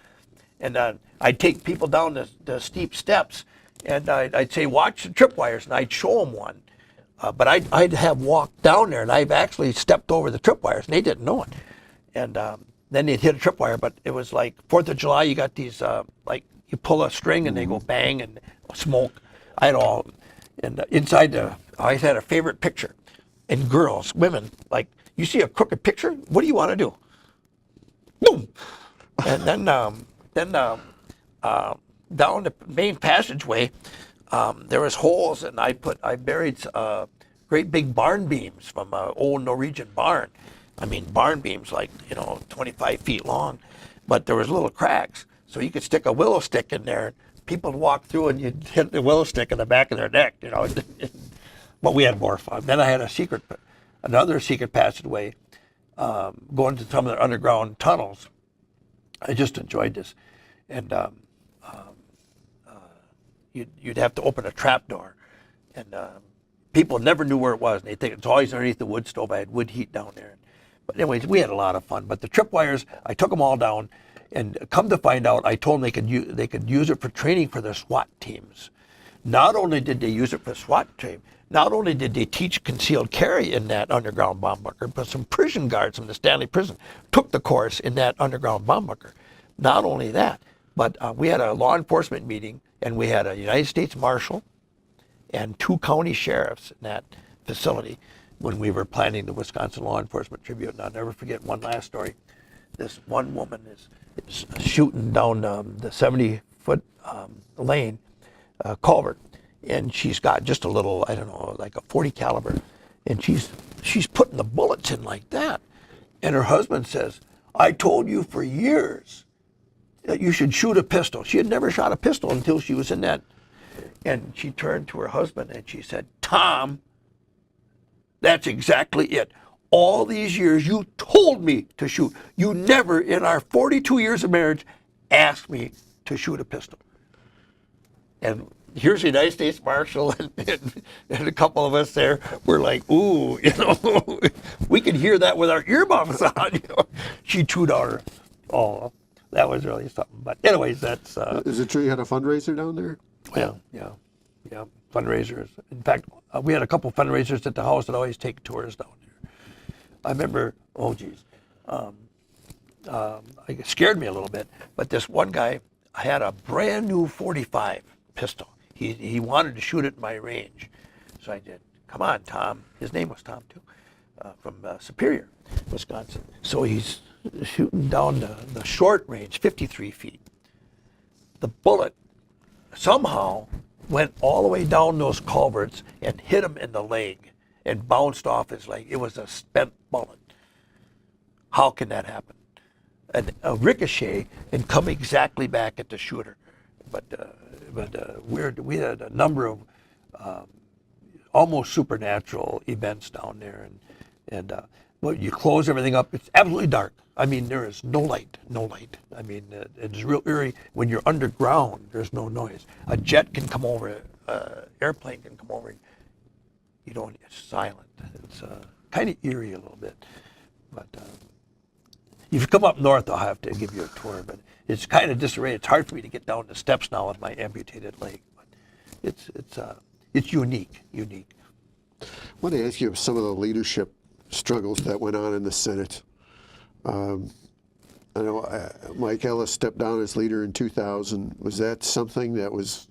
And I'd take people down the steep steps, and I'd say, watch the tripwires, and I'd show them one. But I'd have walked down there, and I've actually stepped over the tripwires, and they didn't know it. And then they'd hit a tripwire, but it was like 4th of July, you got these, like, you pull a string, and they go bang, and smoke. I had all, and inside I always had a favorite picture. And girls, women, like, you see a crooked picture, what do you want to do? Boom! And then down the main passageway, there was holes, and I buried great big barn beams from an old Norwegian barn. I mean, barn beams like 25 feet long, but there was little cracks, so you could stick a willow stick in there. People would walk through, and you'd hit the willow stick in the back of their neck, But we had more fun. Then I had another secret passageway going to some of the underground tunnels. I just enjoyed this, and you'd have to open a trap door, and people never knew where it was. And they think it's always underneath the wood stove. I had wood heat down there. But anyways, we had a lot of fun. But the tripwires, I took them all down, and come to find out, I told them they could use it for training for their SWAT teams. Not only did they use it for SWAT training, not only did they teach concealed carry in that underground bomb bunker, but some prison guards from the Stanley prison took the course in that underground bomb bunker. Not only that, but we had a law enforcement meeting, and we had a United States Marshal and 2 county sheriffs in that facility when we were planning the Wisconsin Law Enforcement Tribute. And I'll never forget one last story. This one woman is shooting down the 70-foot lane culvert, and she's got just a little, I don't know, like a 40 caliber, and she's putting the bullets in like that. And her husband says, I told you for years that you should shoot a pistol. She had never shot a pistol until she was in that. And she turned to her husband and she said, Tom, that's exactly it. All these years you told me to shoot. You never in our 42 years of marriage asked me to shoot a pistol. And here's the United States Marshal and a couple of us there. We're like, ooh, we could hear that with our earmuffs on. She chewed out her. Oh, that was really something. But anyways, that's. Is it true you had a fundraiser down there? Yeah. Fundraisers. In fact, we had a couple fundraisers at the house that always take tours down there. I remember, it scared me a little bit, but this one guy had a brand new 45 pistol. He wanted to shoot it in my range. So I did, come on, Tom. His name was Tom, too, from Superior, Wisconsin. So he's shooting down the short range, 53 feet. The bullet somehow went all the way down those culverts and hit him in the leg and bounced off his leg. It was a spent bullet. How can that happen? A ricochet and come exactly back at the shooter. But we had a number of almost supernatural events down there, and when you close everything up, it's absolutely dark. I mean, there is no light. I mean, it's real eerie. When you're underground, there's no noise. A jet can come over, airplane can come over. you don't. It's silent. It's kind of eerie a little bit, but. If you come up north, I'll have to give you a tour, but it's kind of disarray. It's hard for me to get down the steps now with my amputated leg, but it's unique. I want to ask you some of the leadership struggles that went on in the Senate. I know Mike Ellis stepped down as leader in 2000. Was that something that was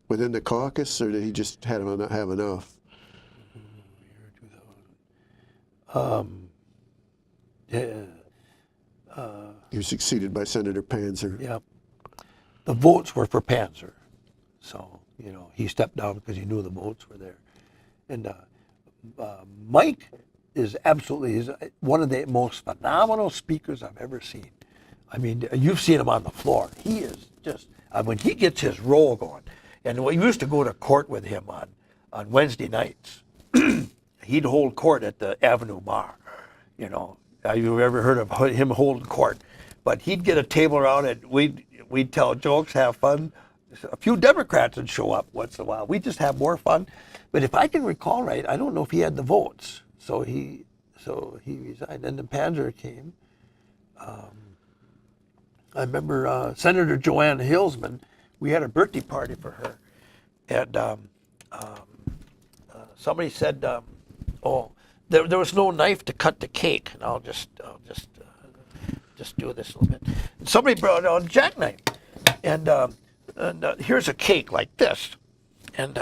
within the caucus, or did he just have enough? Yeah. He was succeeded by Senator Panzer. Yeah. The votes were for Panzer, so he stepped down because he knew the votes were there, and Mike is absolutely one of the most phenomenal speakers I've ever seen. I mean, you've seen him on the floor. He is just when he gets his roll going, and we used to go to court with him on Wednesday nights. He'd hold court at the Avenue Bar, Have you ever heard of him holding court? But he'd get a table around and we'd tell jokes, have fun. A few Democrats would show up once in a while. We'd just have more fun. But if I can recall right, I don't know if he had the votes. So he resigned. And then Panzer came. I remember Senator Joanne Hilsman. We had a birthday party for her, and somebody said, there was no knife to cut the cake, and I'll just do this a little bit. And somebody brought out a jackknife, and here's a cake like this, and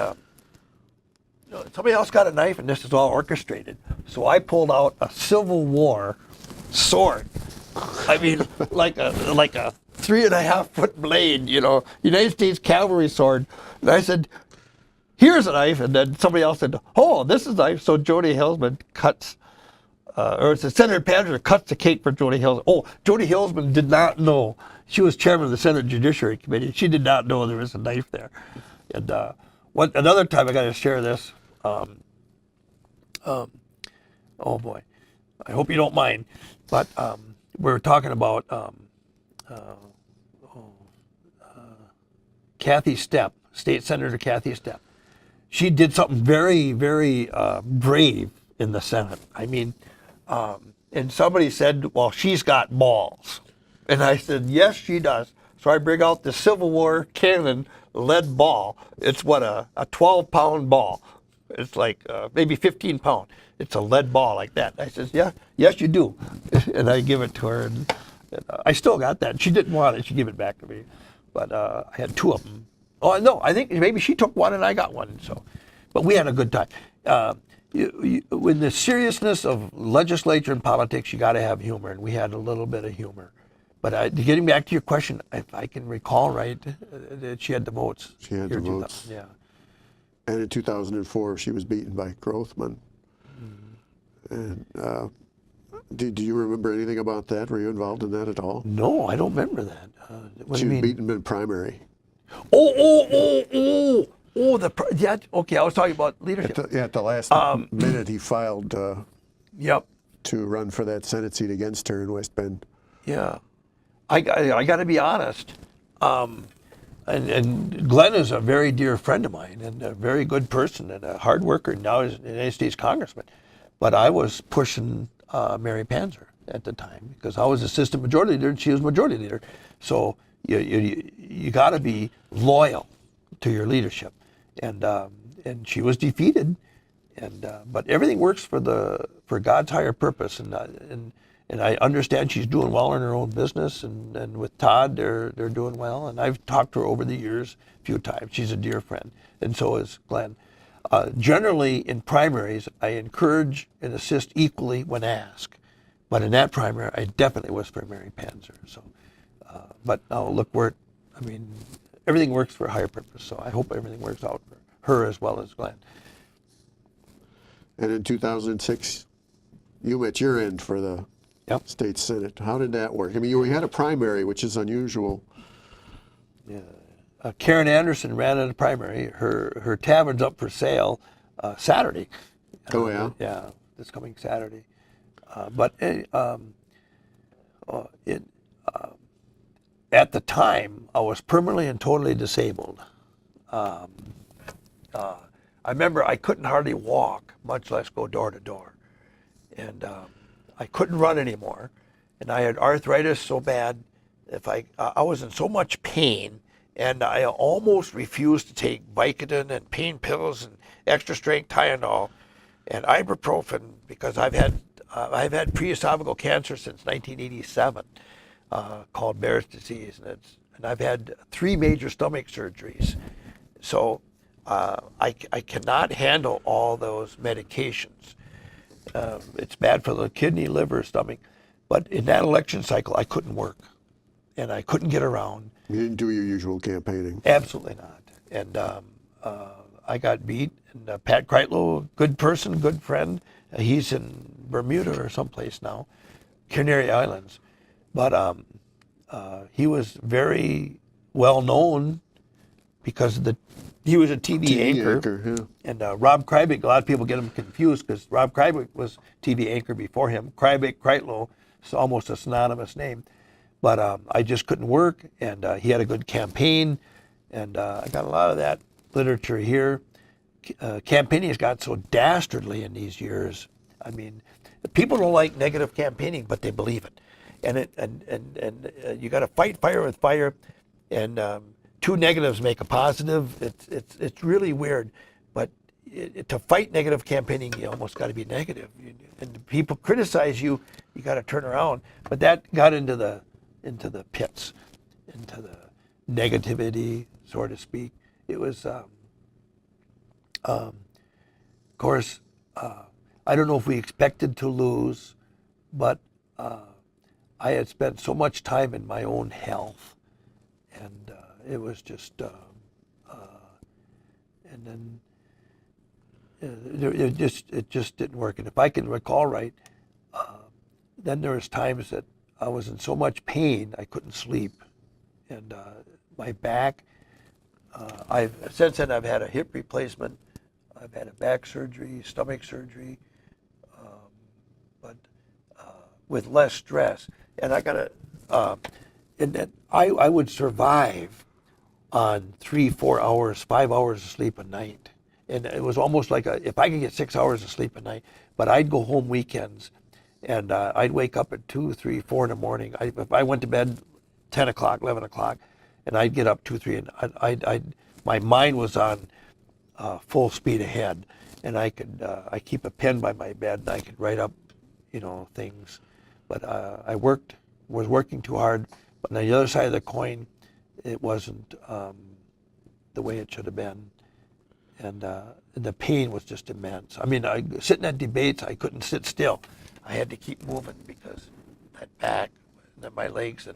somebody else got a knife, and this is all orchestrated. So I pulled out a Civil War sword. I mean, like a 3.5-foot blade, United States cavalry sword, and I said, here's a knife, and then somebody else said, oh, this is a knife. So Jody Hilsman cuts, or it's Senator Panzer cuts the cake for Jody Hilsman. Oh, Jody Hilsman did not know. She was chairman of the Senate Judiciary Committee. She did not know there was a knife there. And another time, I got to share this. Oh boy, I hope you don't mind, but we were talking about Kathy Stepp, State Senator Kathy Stepp. She did something very, very brave in the Senate. I mean, and somebody said, well, she's got balls. And I said, yes, she does. So I bring out the Civil War cannon lead ball. It's a 12-pound ball. It's like maybe 15 pound. It's a lead ball like that. I says, yeah, yes, you do. And I give it to her. And I still got that. She didn't want it. She gave it back to me. But I had two of them. Oh, no, I think maybe she took one and I got one. So, but we had a good time. With the seriousness of legislature and politics, you got to have humor. And we had a little bit of humor. But getting back to your question, if I can recall right, that she had the votes. She had the votes. Yeah. And in 2004, she was beaten by Grothman. Mm-hmm. And do you remember anything about that? Were you involved in that at all? No, I don't remember that. What she do you was mean? beaten in primary. Oh, yeah, okay, I was talking about leadership. At the last minute, he filed Yep. to run for that Senate seat against her in West Bend. Yeah. I got to be honest. And Glenn is a very dear friend of mine and a very good person and a hard worker. Now he's an United States Congressman. But I was pushing Mary Panzer at the time because I was assistant majority leader and she was majority leader. So you got to be loyal to your leadership. And she was defeated. But everything works for God's higher purpose. And I understand she's doing well in her own business, and with Todd, they're doing well. And I've talked to her over the years a few times. She's a dear friend, and so is Glenn. Generally, in primaries, I encourage and assist equally when asked. But in that primary, I definitely was for Mary Panzer. So, but now look, everything works for a higher purpose. So I hope everything works out for her as well as Glenn. And in 2006, you met your end for the Yep. State Senate. How did that work? I mean, you had a primary, which is unusual. Yeah. Karen Anderson ran in a primary. Her tavern's up for sale Saturday. Oh, yeah? Yeah, this coming Saturday. At the time, I was permanently and totally disabled. I remember I couldn't hardly walk, much less go door to door. And I couldn't run anymore. And I had arthritis so bad, I was in so much pain, and I almost refused to take Vicodin and pain pills and extra strength Tylenol and ibuprofen, because I've had pre-esophageal cancer since 1987, called Barrett's disease, and I've had 3 major stomach surgeries. So I cannot handle all those medications. It's bad for the kidney, liver, stomach. But in that election cycle, I couldn't work, and I couldn't get around. You didn't do your usual campaigning. Absolutely not. And I got beat. And Pat Kreitlow, good person, good friend. He's in Bermuda or someplace now, Canary Islands. But he was very well known because he was a TV anchor. Yeah. And Rob Krybick, a lot of people get him confused because Rob Krybick was TV anchor before him. Krybick, Kreitlow, it's almost a synonymous name. But I just couldn't work, and he had a good campaign, and I got a lot of that literature here. Campaigning has got so dastardly in these years. I mean, people don't like negative campaigning, but they believe it. And you got to fight fire with fire, and 2 negatives make a positive. It's really weird, but to fight negative campaigning, you almost got to be negative. And people criticize you, you got to turn around. But that got into the pits, into the negativity, so to speak. It was, of course, I don't know if we expected to lose, but I had spent so much time in my own health, and it was just, and then it just didn't work. And if I can recall right, then there was times that I was in so much pain I couldn't sleep, and my back. Since then I've had a hip replacement, I've had a back surgery, stomach surgery, but with less stress. And and then I would survive on 3-4 hours, 5 hours of sleep a night. And it was almost like if I could get 6 hours of sleep a night, but I'd go home weekends, and I'd wake up at 2, 3, 4 in the morning. If I went to bed 10 o'clock, 11 o'clock, and I'd get up 2, 3, and my mind was on full speed ahead, and I keep a pen by my bed, and I could write up, things. But I was working too hard. But on the other side of the coin, it wasn't the way it should have been, and the pain was just immense. I mean, sitting at debates, I couldn't sit still. I had to keep moving because that back, and then my legs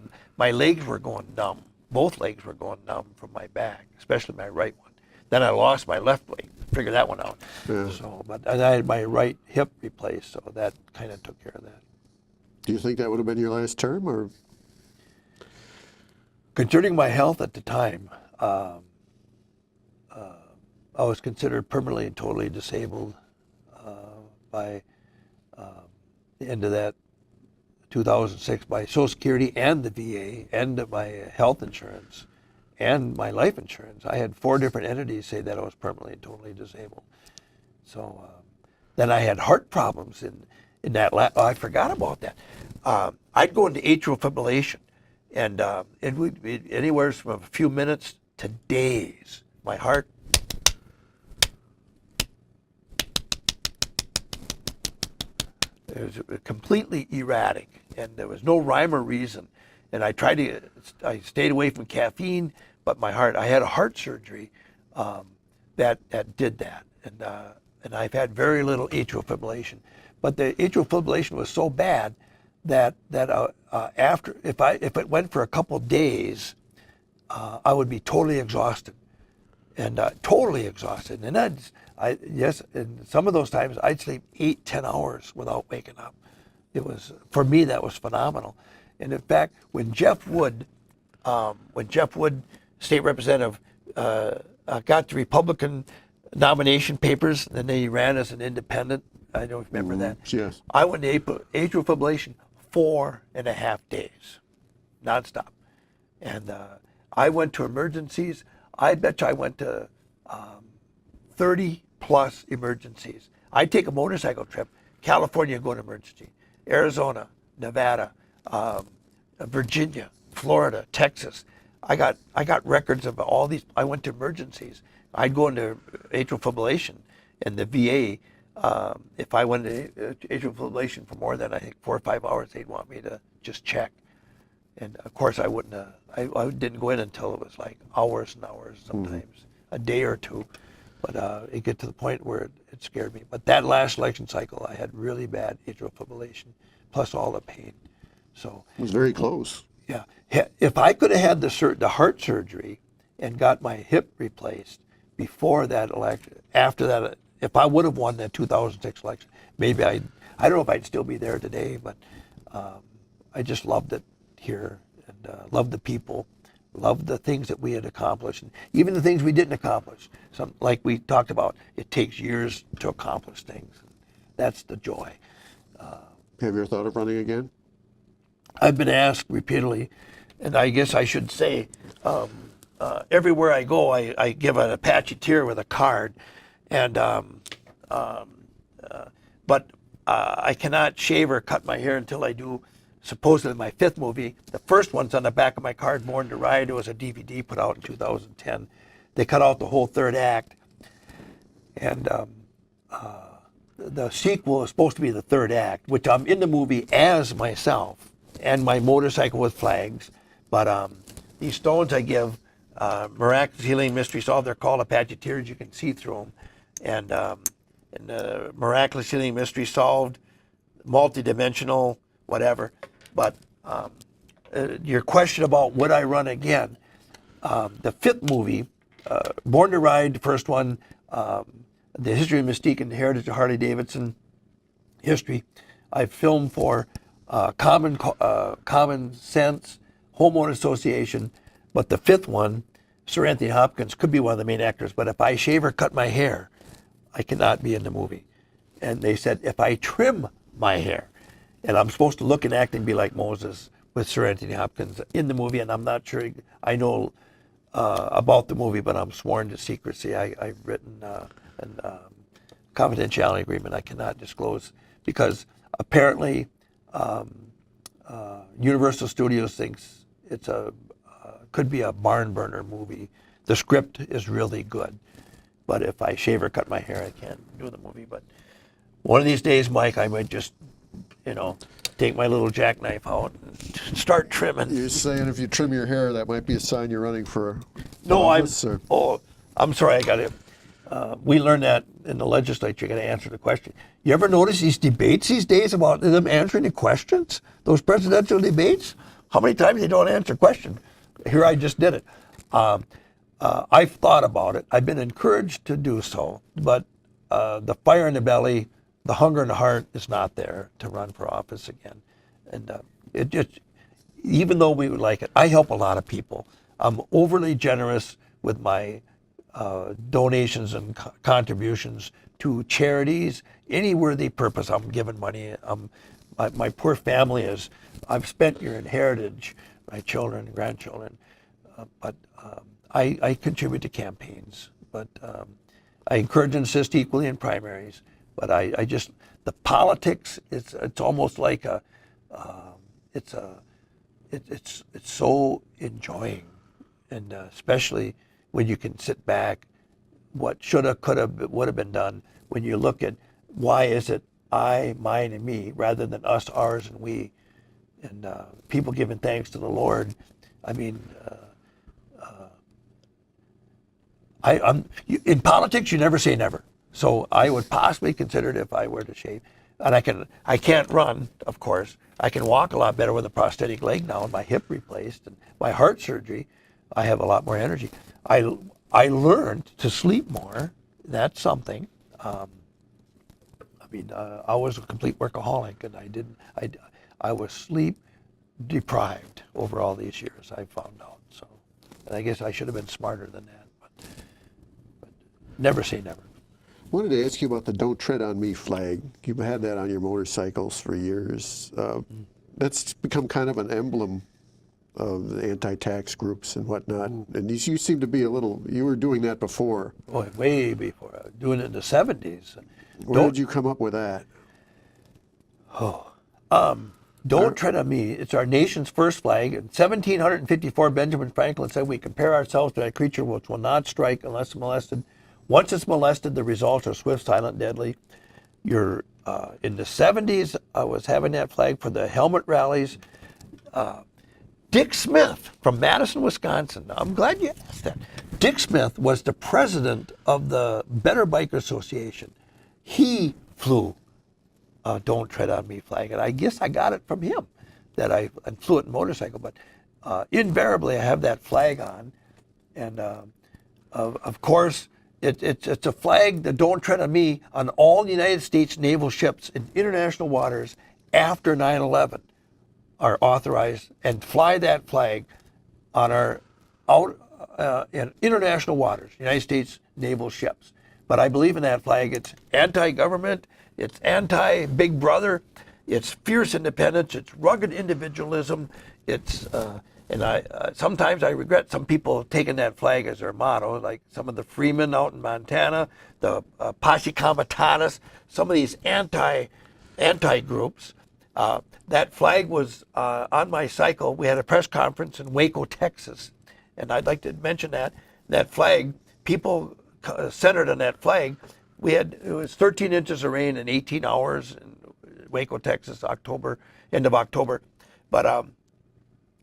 were going numb. Both legs were going numb from my back, especially my right one. Then I lost my left leg. Figure that one out. Yeah. And I had my right hip replaced, so that kind of took care of that. Do you think that would have been your last term, or? Concerning my health at the time, I was considered permanently and totally disabled by the end of that 2006 by Social Security and the VA and my health insurance and my life insurance. I had 4 different entities say that I was permanently and totally disabled. So then I had heart problems in that. I forgot about that. I'd go into atrial fibrillation, and it would be anywhere from a few minutes to days. My heart. It was completely erratic, and there was no rhyme or reason. And I stayed away from caffeine, but I had a heart surgery that did that. And I've had very little atrial fibrillation. But the atrial fibrillation was so bad that after, if it went for a couple days, I would be totally exhausted. And totally exhausted. And and some of those times I'd sleep 8-10 hours without waking up. For me, that was phenomenal. And in fact, when Jeff Wood, state representative, got the Republican nomination papers, and then he ran as an independent, I don't remember that. Yes. I went to atrial fibrillation 4.5 days, nonstop. And I went to emergencies. I bet you I went to 30 plus emergencies. I take a motorcycle trip, California, go to emergency, Arizona, Nevada, Virginia, Florida, Texas. I got records of all these. I went to emergencies. I'd go into atrial fibrillation, and the VA, if I went to atrial fibrillation for more than I think 4 or 5 hours, they'd want me to just check. And of course, I wouldn't. I didn't go in until it was like hours and hours, sometimes a day or two. But it get to the point where it scared me. But that last election cycle, I had really bad atrial fibrillation, plus all the pain. So It was very close. yeah, if I could have had the heart surgery and got my hip replaced before that election, after that, if I would have won that 2006 election, maybe I don't know if I'd still be there today, but I just loved it here and loved the people, loved the things that we had accomplished, and even the things we didn't accomplish. Some, like we talked about, it takes years to accomplish things. That's the joy. Have you ever thought of running again? I've been asked repeatedly, and I guess I should say, everywhere I go, I give an Apache tier with a card, and but I cannot shave or cut my hair until I do supposedly my 5th movie. The first one's on the back of my card, Born to Ride. It was a DVD put out in 2010. They cut out the whole 3rd act, and the sequel is supposed to be the 3rd act, which I'm in the movie as myself, and my motorcycle with flags. But these stones I give, miraculous healing mystery solved. They're called Apache tears. You can see through them, and miraculous healing mystery solved, multi-dimensional, whatever. But your question about would I run again? The 5th movie, Born to Ride, the first one, the history of Mystique and the heritage of Harley Davidson history. I filmed for Common Sense, Homeowner Association, but the 5th one, Sir Anthony Hopkins could be one of the main actors, but if I shave or cut my hair, I cannot be in the movie. And they said if I trim my hair, and I'm supposed to look and act and be like Moses with Sir Anthony Hopkins in the movie, and I'm not sure I know about the movie, but I'm sworn to secrecy. I've written a confidentiality agreement I cannot disclose because apparently Universal Studios thinks it's could be a barn burner movie. The script is really good, but if I shave or cut my hair, I can't do the movie. But one of these days, Mike, I might just, take my little jackknife out and start trimming. You're saying if you trim your hair, that might be a sign you're running for No, office, or- I'm sorry, I got it. We learned that in the legislature, you got to answer the question. You ever notice these debates these days about them answering the questions? Those presidential debates? How many times they don't answer questions? Here I just did it. I've thought about it. I've been encouraged to do so, but the fire in the belly, the hunger in the heart is not there to run for office again. And it just, even though we would like it, I help a lot of people. I'm overly generous with my donations and contributions to charities, any worthy purpose. I'm giving money. My poor family is, I've spent your heritage, my children, grandchildren, but I contribute to campaigns. But I encourage and assist equally in primaries. But I just, the politics, it's almost like it's so enjoying, and especially when you can sit back, what shoulda, coulda, would have been done. When you look at why is it I, mine, and me, rather than us, ours, and we, and people giving thanks to the Lord. I mean, in politics, you never say never. So I would possibly consider it if I were to shave. And I can't run, of course. I can walk a lot better with a prosthetic leg now and my hip replaced and my heart surgery. I have a lot more energy. I learned to sleep more. That's something. I was a complete workaholic, and I was sleep deprived over all these years, I found out. So, and I guess I should have been smarter than that. But never say never. I wanted to ask you about the "Don't Tread on Me" flag. You've had that on your motorcycles for years. That's become kind of an emblem the anti-tax groups and whatnot. And you seem to be you were doing that before. Boy, way before. I was doing it in the 70s. Where did you come up with that? Don't tread on me. It's our nation's first flag. In 1754, Benjamin Franklin said, we compare ourselves to that creature which will not strike unless molested. Once it's molested, the results are swift, silent, deadly. In the 70s, I was having that flag for the helmet rallies. Dick Smith from Madison, Wisconsin. I'm glad you asked that. Dick Smith was the president of the Better Biker Association. He flew Don't Tread on Me flag, and I guess I got it from him, that I flew it in motorcycle, but invariably I have that flag on, and of course it's a flag, that Don't Tread on Me, on all the United States naval ships in international waters after 9/11 are authorized and fly that flag on our in international waters, United States naval ships. But I believe in that flag. It's anti-government, it's anti-Big Brother, it's fierce independence, it's rugged individualism. It's sometimes I regret some people taking that flag as their motto, like some of the Freemen out in Montana, the Posse Comitatus, some of these anti groups. That flag was on my cycle. We had a press conference in Waco, Texas, and I'd like to mention that flag. People centered on that flag. It was 13 inches of rain in 18 hours in Waco, Texas, end of October. But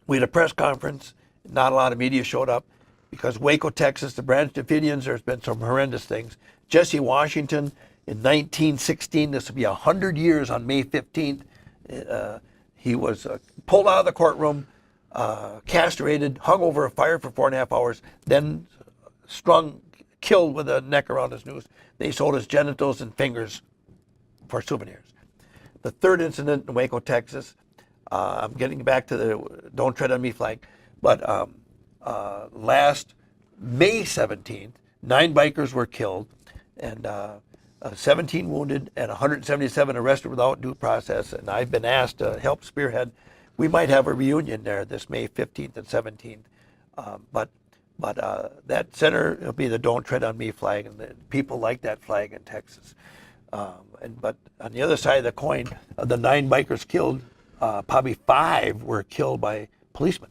we had a press conference. Not a lot of media showed up because Waco, Texas, the Branch Davidians, there's been some horrendous things. Jesse Washington in 1916, this will be 100 years on May 15th. He was pulled out of the courtroom, castrated, hung over a fire for 4.5 hours, then killed with a neck around his noose. They sold his genitals and fingers for souvenirs. The third incident in Waco, Texas, I'm getting back to the Don't Tread on Me flag, but last May 17th, 9 bikers were killed and 17 wounded and 177 arrested without due process. And I've been asked to help spearhead. We might have a reunion there this May 15th and 17th. But that center will be the Don't Tread on Me flag, and people like that flag in Texas. But on the other side of the coin, of the 9 bikers killed, probably 5 were killed by policemen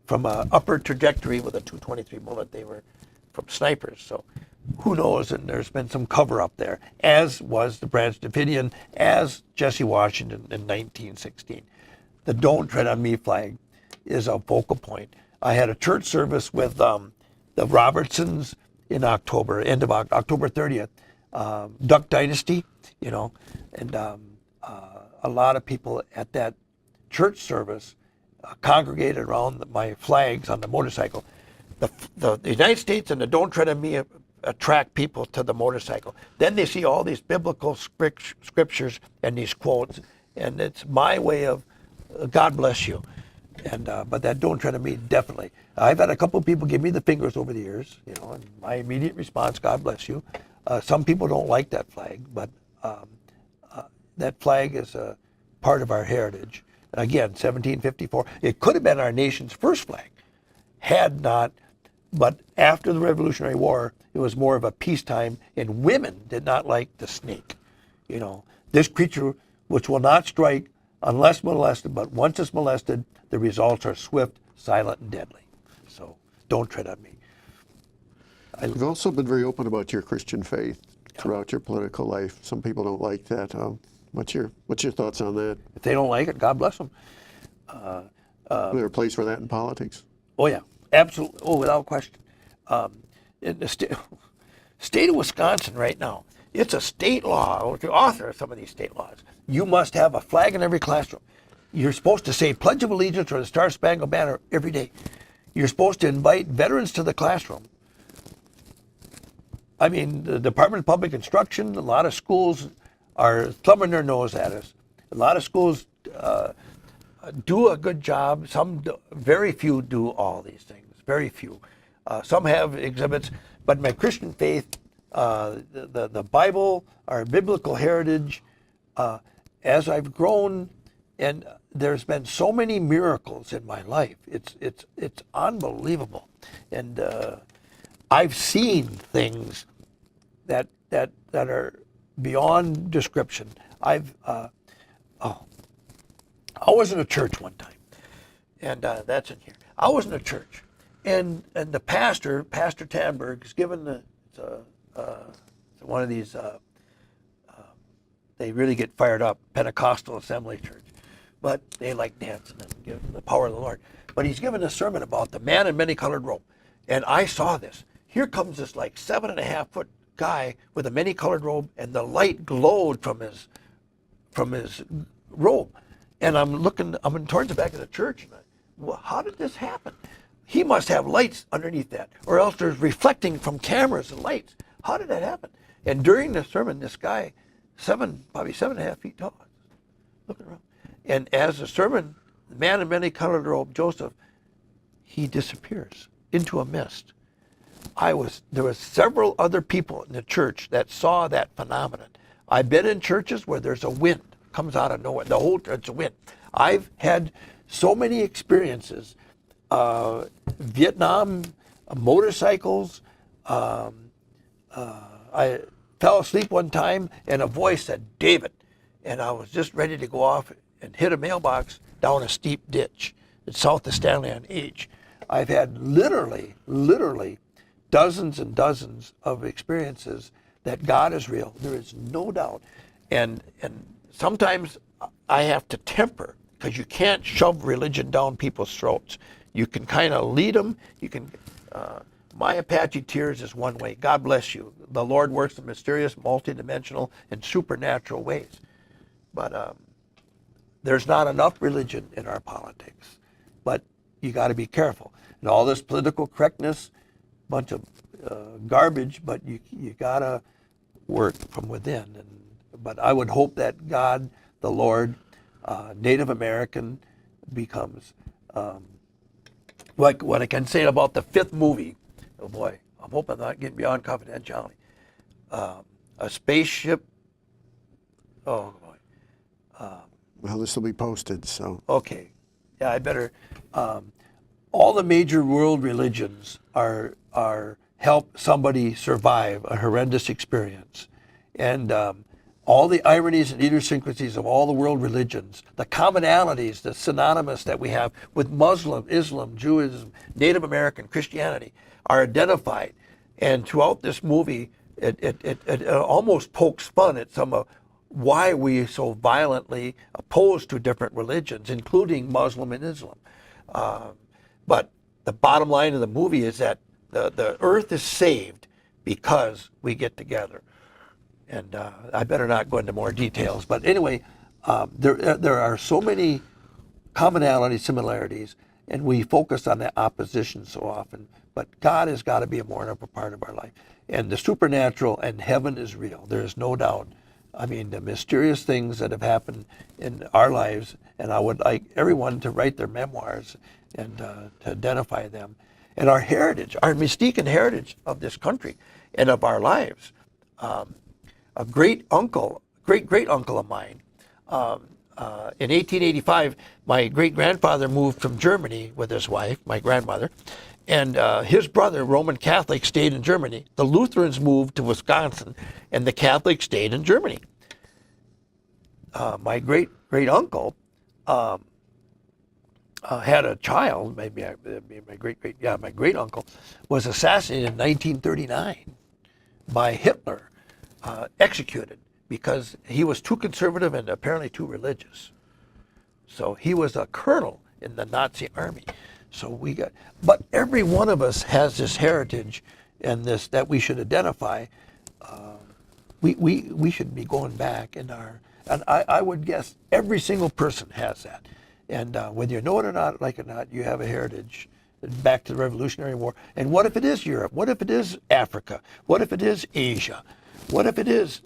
from an upper trajectory with a .223 bullet. They were from snipers. So who knows? And there's been some cover up there, as was the Branch Davidian, as Jesse Washington in 1916. The Don't Tread on Me flag is a focal point. I had a church service with the Robertsons in October, end of October 30th, Duck Dynasty, and a lot of people at that church service congregated around my flags on the motorcycle. The United States and the Don't Tread on Me attract people to the motorcycle. Then they see all these biblical scriptures and these quotes, and it's my way of God bless you. And but that Don't Tread on Me, definitely. I've had a couple of people give me the fingers over the years, and my immediate response, God bless you. Some people don't like that flag, but that flag is a part of our heritage. And again, 1754, it could have been our nation's first flag, had not, but after the Revolutionary War, it was more of a peacetime, and women did not like the snake. This creature which will not strike unless molested, but once it's molested, the results are swift, silent, and deadly. So don't tread on me. You've also been very open about your Christian faith throughout your political life. Some people don't like that. What's your thoughts on that? If they don't like it, God bless them. Is there a place for that in politics? Oh yeah, absolutely. Oh, without question. In the state of Wisconsin right now, it's a state law. The author of some of these state laws, you must have a flag in every classroom. You're supposed to say Pledge of Allegiance or the Star Spangled Banner every day. You're supposed to invite veterans to the classroom. I mean, the Department of Public Instruction, a lot of schools are thumbing their nose at us. A lot of schools do a good job. Very few do all these things. Very few. Some have exhibits, but my Christian faith, the Bible, our biblical heritage, as I've grown And there's been so many miracles in my life. It's unbelievable. And I've seen things that are beyond description. I was in a church one time, and that's in here. I was in a church, and the pastor, Pastor Tadberg, is given one of these. They really get fired up, Pentecostal Assembly Church, but they like dancing and give the power of the Lord. But he's given a sermon about the man in many-colored robe, and I saw this. Here comes this like 7.5-foot guy with a many-colored robe, and the light glowed from his robe. And I'm towards the back of the church, and well, how did this happen? He must have lights underneath that, or else there's reflecting from cameras and lights. How did that happen? And during the sermon, this guy, probably 7.5 feet tall, looking around. And as the sermon, the man in many-colored robe, Joseph, he disappears into a mist. There were several other people in the church that saw that phenomenon. I've been in churches where there's a wind, comes out of nowhere. The whole church, it's a wind. I've had so many experiences. Vietnam, motorcycles. I fell asleep one time and a voice said, "David," and I was just ready to go off and hit a mailbox down a steep ditch. It's south of Stanley on H. I've had literally dozens and dozens of experiences that God is real. There is no doubt. And sometimes I have to temper, because you can't shove religion down people's throats. You can kind of lead them. You can. My Apache tears is one way. God bless you. The Lord works in mysterious, multidimensional, and supernatural ways. But there's not enough religion in our politics. But you got to be careful. And all this political correctness, bunch of garbage, but you got to work from within. But I would hope that God, the Lord, Native American becomes, like what I can say about the 5th movie. Oh boy, I'm hoping I'm not getting beyond confidentiality. A spaceship. Oh boy. Well, this will be posted, so. Okay. Yeah, I better. All the major world religions are help somebody survive a horrendous experience, and all the ironies and idiosyncrasies of all the world religions, the commonalities, the synonymous that we have with Muslim, Islam, Judaism, Native American, Christianity, are identified. And throughout this movie, it almost pokes fun at some of why we so violently opposed to different religions, including Muslim and Islam. But the bottom line of the movie is that the earth is saved because we get together. And I better not go into more details. But anyway, there are so many commonalities, similarities, and we focus on the opposition so often. But God has got to be a more of a part of our life. And the supernatural and heaven is real. There is no doubt. I mean, the mysterious things that have happened in our lives, and I would like everyone to write their memoirs and to identify them. And our heritage, our mystique and heritage of this country and of our lives. A great uncle of mine, in 1885, my great-grandfather moved from Germany with his wife, my grandmother, and his brother, Roman Catholic, stayed in Germany. The Lutherans moved to Wisconsin, and the Catholics stayed in Germany. My great-uncle had a child, my great-uncle, was assassinated in 1939 by Hitler, executed because he was too conservative and apparently too religious. So he was a colonel in the Nazi army. So but every one of us has this heritage and this that we should identify. We should be going back and I would guess every single person has that. And whether you know it or not, like it or not, you have a heritage back to the Revolutionary War. And what if it is Europe? What if it is Africa? What if it is Asia? What if it is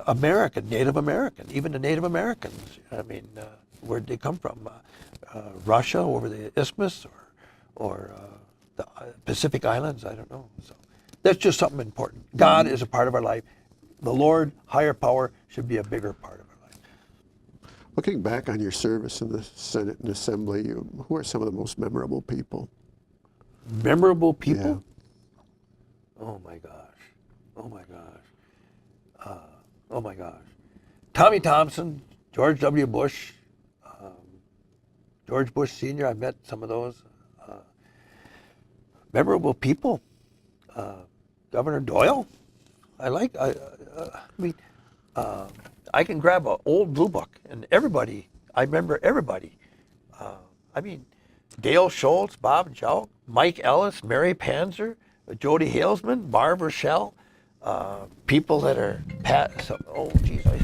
American, Native American, even the Native Americans? I mean, where'd they come from? Russia over the Isthmus or the Pacific Islands? I don't know. So that's just something important. God is a part of our life. The Lord, higher power, should be a bigger part of our life. Looking back on your service in the Senate and Assembly, who are some of the most memorable people? Memorable people? Yeah. Oh my gosh. Oh my gosh. Oh my gosh. Tommy Thompson, George W. Bush, George Bush Sr. I met some of those. Memorable people. Governor Doyle. I can grab an old blue book and everybody, I remember everybody. Dale Schultz, Bob Jouk, Mike Ellis, Mary Panzer, Jody Halesman, Barb Rochelle, people that are passed. Oh, geez, I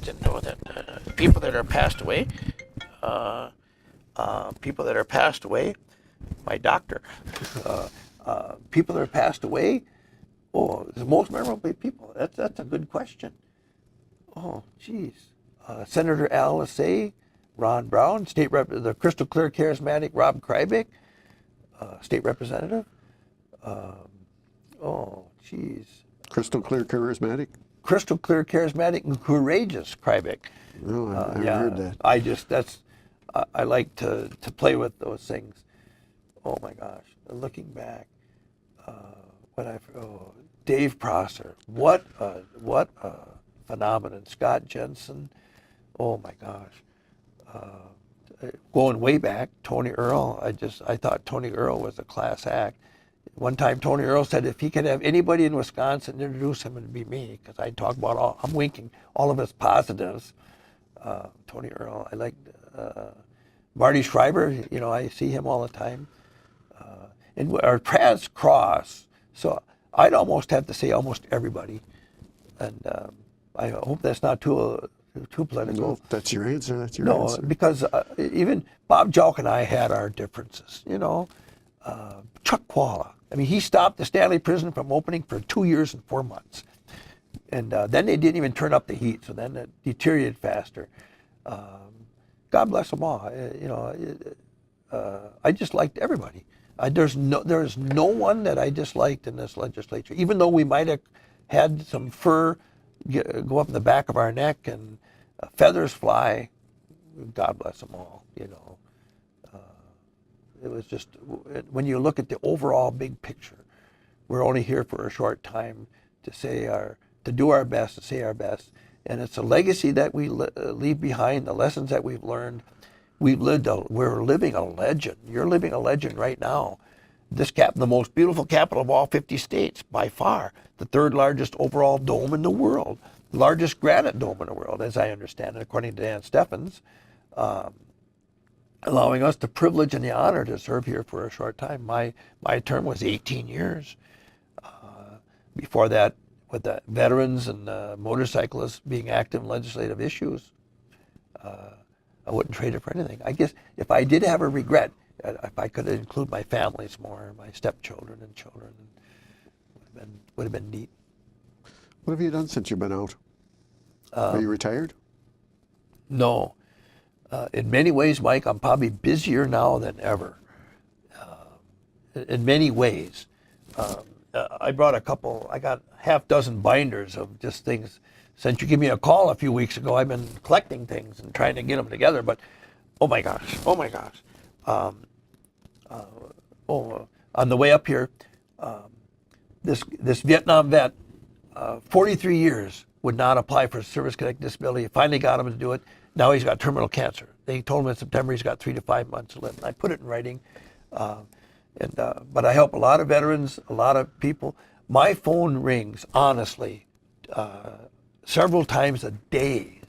didn't know that. People that are passed away. People that are passed away. My doctor. People that are passed away. Oh, the most memorable people. That's a good question. Oh, geez. Senator Al Lassay, Ron Brown, the crystal clear charismatic Rob Krybeck, state representative. Oh, geez. Crystal clear charismatic? Crystal clear charismatic and courageous Krybeck. No, I haven't heard that. I like to play with those things. Oh my gosh. Looking back, Dave Prosser. What a phenomenon. Scott Jensen. Oh my gosh. Going way back, Tony Earl. I thought Tony Earl was a class act. One time Tony Earl said if he could have anybody in Wisconsin introduce him, it'd be me, because I talk about I'm winking all of his positives. Tony Earl. I like Marty Schreiber. I see him all the time. And our paths cross. So I'd almost have to say almost everybody. And I hope that's not too political. No, that's your answer. That's your No, answer. because even Bob Jouk and I had our differences. Chuck Qualla. He stopped the Stanley prison from opening for 2 years and 4 months. And then they didn't even turn up the heat, so then it deteriorated faster. God bless them all. I just liked everybody. There's no one that I disliked in this legislature, even though we might have had some fur go up in the back of our neck and feathers fly. God bless them all. It was just, when you look at the overall big picture, we're only here for a short time to do our best, to say our best, and it's a legacy that we leave behind, the lessons that we've learned. We're living a legend. You're living a legend right now. The most beautiful capital of all 50 states, by far, the third largest overall dome in the world, largest granite dome in the world, as I understand it, according to Dan Steffens, allowing us the privilege and the honor to serve here for a short time. My term was 18 years. Before that, with the veterans and motorcyclists being active in legislative issues, I wouldn't trade it for anything. I guess if I did have a regret, if I could include my families more, my stepchildren and children, would have been neat. What have you done since you've been out? Are you retired? No. In many ways, Mike, I'm probably busier now than ever. In many ways. I got half dozen binders of just things. Since you gave me a call a few weeks ago, I've been collecting things and trying to get them together, but oh my gosh. On the way up here, this Vietnam vet, 43 years, would not apply for service-connected disability. Finally got him to do it. Now he's got terminal cancer. They told him in September he's got 3 to 5 months to live. And I put it in writing. But I help a lot of veterans, a lot of people. My phone rings, honestly, several times a day,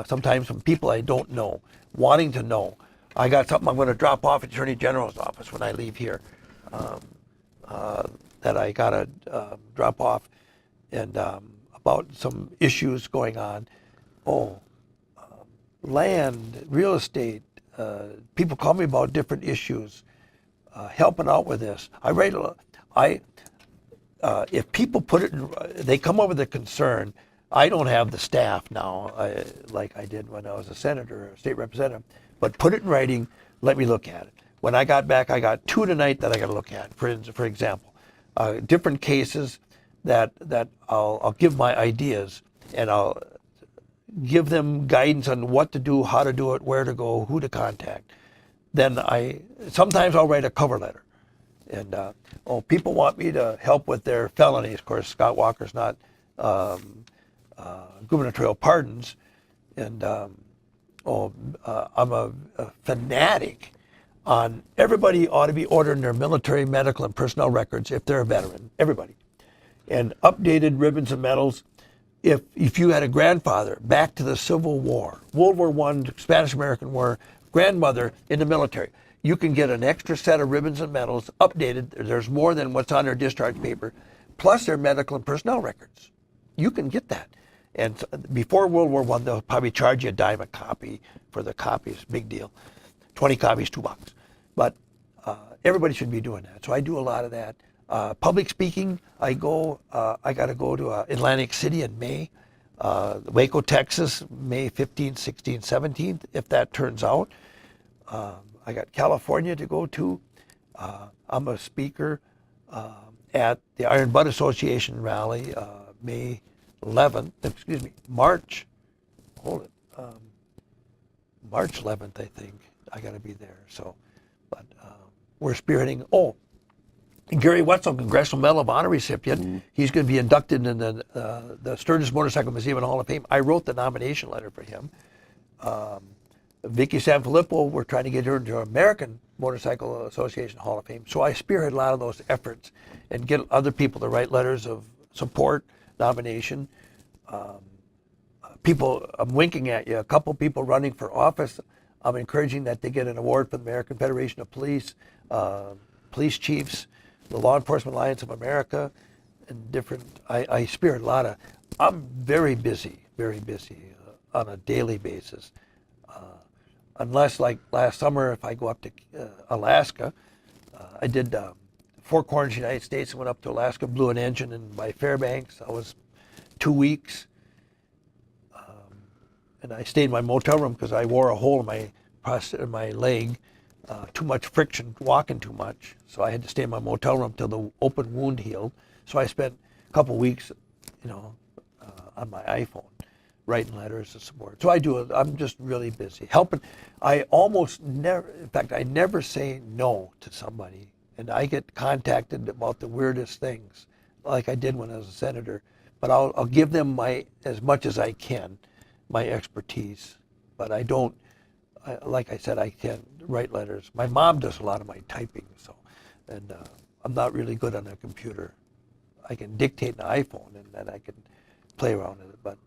sometimes from people I don't know, wanting to know. I got something I'm going to drop off at the Attorney General's office when I leave here that I got to drop off, and about some issues going on. Land, real estate, people call me about different issues, helping out with this. If people they come up with a concern, I don't have the staff now, like I did when I was a senator or a state representative, but put it in writing, let me look at it. When I got back, I got 2 tonight that I got to look at, for example. Different cases that I'll give my ideas, and give them guidance on what to do, how to do it, where to go, who to contact. Then sometimes I'll write a cover letter. And people want me to help with their felonies. Of course, Scott Walker's not gubernatorial pardons. And I'm a fanatic on everybody ought to be ordering their military, medical, and personnel records if they're a veteran, everybody. And updated ribbons and medals. If you had a grandfather back to the Civil War, World War I, Spanish-American War, grandmother in the military, you can get an extra set of ribbons and medals, updated. There's more than what's on their discharge paper, plus their medical and personnel records. You can get that. And before World War I, they'll probably charge you $0.10 a copy for the copies, big deal. 20 copies, $2. But everybody should be doing that. So I do a lot of that. Public speaking, I got to go to Atlantic City in May, Waco, Texas, May 15th, 16th, 17th, if that turns out. I got California to go to. I'm a speaker at the Iron Butt Association rally, March 11th, I think. I got to be there. So, but we're spearheading. Gary Wetzel, Congressional Medal of Honor recipient. Mm-hmm. He's going to be inducted in the Sturgis Motorcycle Museum and Hall of Fame. I wrote the nomination letter for him. Vicki Sanfilippo, we're trying to get her into American Motorcycle Association Hall of Fame. So I spearhead a lot of those efforts and get other people to write letters of support, nomination. People, I'm winking at you, a couple people running for office. I'm encouraging that they get an award from the American Federation of Police, police chiefs, the Law Enforcement Alliance of America, and different, I spearhead a lot of, I'm very busy on a daily basis. Unless like last summer, if I go up to Alaska, I did Four Corners, United States, and went up to Alaska, blew an engine in by Fairbanks. I was 2 weeks. And I stayed in my motel room because I wore a hole in my leg, too much friction, walking too much. So I had to stay in my motel room till the open wound healed. So I spent a couple weeks, on my iPhone, writing letters of support. So I'm just really busy helping. I almost never, in fact, I never say no to somebody. And I get contacted about the weirdest things, like I did when I was a senator. But I'll give them as much as I can, my expertise. But I don't, like I said, I can't write letters. My mom does a lot of my typing, and I'm not really good on a computer. I can dictate an iPhone, and then I can play around with it. But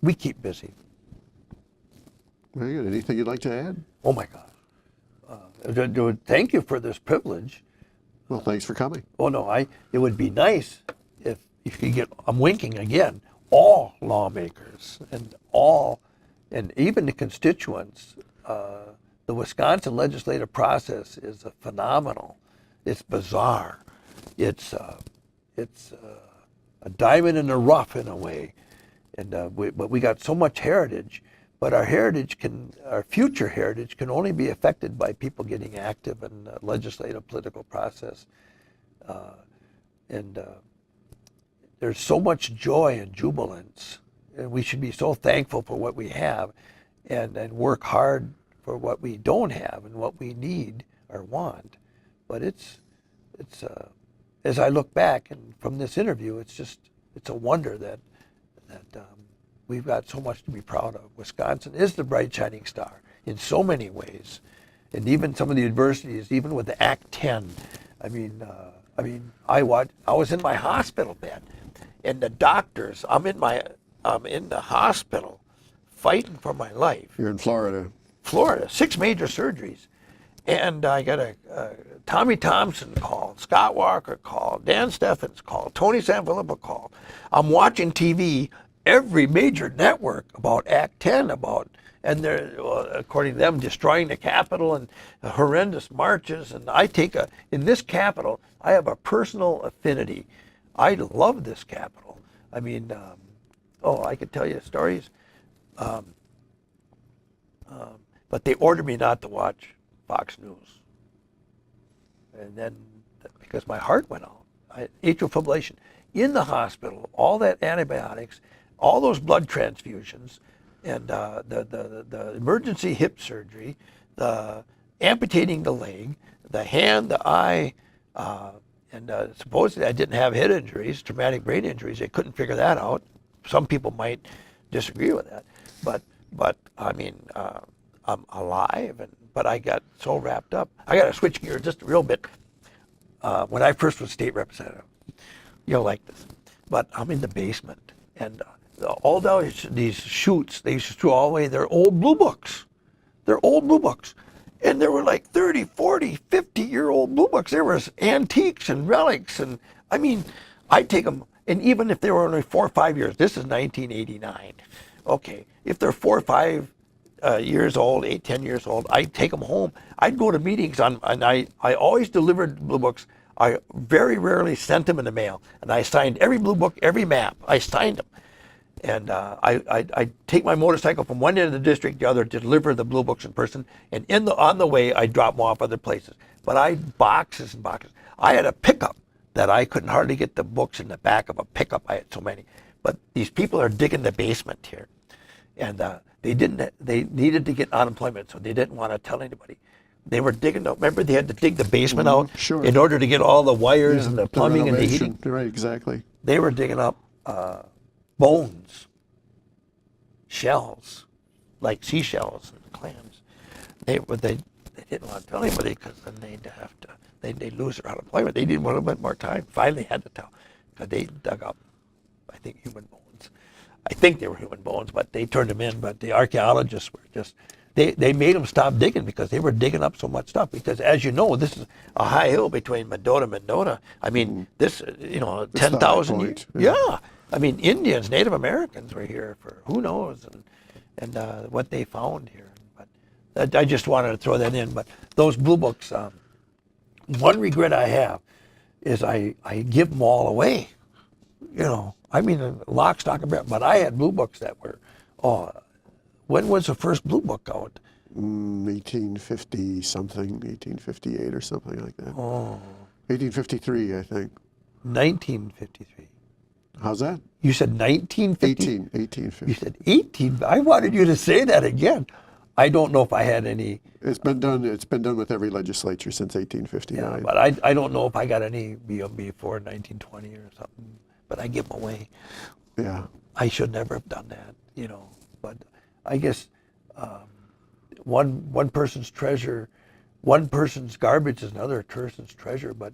we keep busy. Very good. Anything you'd like to add? Oh my God. Thank you for this privilege. Well, thanks for coming. Oh no, it would be nice if you could get, I'm winking again, all lawmakers and even the constituents. The Wisconsin legislative process is phenomenal. It's bizarre. It's a diamond in the rough in a way. And but we got so much heritage, but our future heritage can only be affected by people getting active in the legislative political process. There's so much joy and jubilance, and we should be so thankful for what we have, and work hard for what we don't have and what we need or want. But it's as I look back and from this interview, it's a wonder that we've got so much to be proud of. Wisconsin is the bright shining star in so many ways, and even some of the adversities, even with the Act 10. I was in my hospital bed, and the doctors. I'm in the hospital, fighting for my life. You're in Florida. Florida, 6 major surgeries, and I got a Tommy Thompson call, Scott Walker call, Dan Steffens call, Tony Sanfilippo call. I'm watching TV, every major network about Act 10, and they're, according to them, destroying the Capitol and horrendous marches. And in this Capitol, I have a personal affinity. I love this Capitol. I mean, I could tell you stories. But they ordered me not to watch Fox News. And then, because my heart went out, atrial fibrillation, in the hospital, all that antibiotics, all those blood transfusions, and the emergency hip surgery, the amputating the leg, the hand, the eye, and supposedly I didn't have head injuries, traumatic brain injuries. They couldn't figure that out. Some people might disagree with that, but I mean, I'm alive, but I got so wrapped up. I got to switch gears just a real bit. When I first was state representative, you'll like this, but I'm in the basement, and all down these chutes, they used to throw all away their old blue books. They're old blue books. And there were like 30, 40, 50-year-old blue books. There was antiques and relics. And I mean, I'd take them, and even if they were only 4 or 5 years, this is 1989. Okay, if they're 4 or 5 years old, 8, 10 years old, I'd take them home. I'd go to meetings, and I always delivered blue books. I very rarely sent them in the mail. And I signed every blue book, every map. I signed them. And I'd take my motorcycle from one end of the district to the other to deliver the blue books in person. And on the way, I'd drop them off other places. But I had boxes and boxes. I had a pickup that I couldn't hardly get the books in the back of a pickup. I had so many. But these people are digging the basement here. And they needed to get unemployment, so they didn't want to tell anybody. They were digging out. Remember, they had to dig the basement out sure. in order to get all the wires and the plumbing and the heating. Right, exactly. They were digging up bones, shells, like seashells and clams. They didn't want to tell anybody because then they'd lose their unemployment. They needed a little bit more time. Finally had to tell because they dug up, I think, human bones. I think they were human bones, but they turned them in. But the archaeologists were just, they made them stop digging because they were digging up so much stuff. Because as you know, this is a high hill between Mendota and Mendota. I mean, this, 10,000 years. Yeah. I mean, Indians, Native Americans were here for who knows, and what they found here. But I just wanted to throw that in. But those blue books, one regret I have is I give them all away. I mean, lock, stock, and barrel. But I had blue books that were, when was the first blue book out? 1850 something, 1858 or something like that. 1853, I think. 1953. How's that? You said 1950? 1850. You said 18. I wanted you to say that again. I don't know if I had any. It's been done with every legislature since 1859. Yeah, but I don't know if I got any before 1920 or something. But I give them away. Yeah. I should never have done that, But I guess one person's treasure, one person's garbage is another person's treasure. But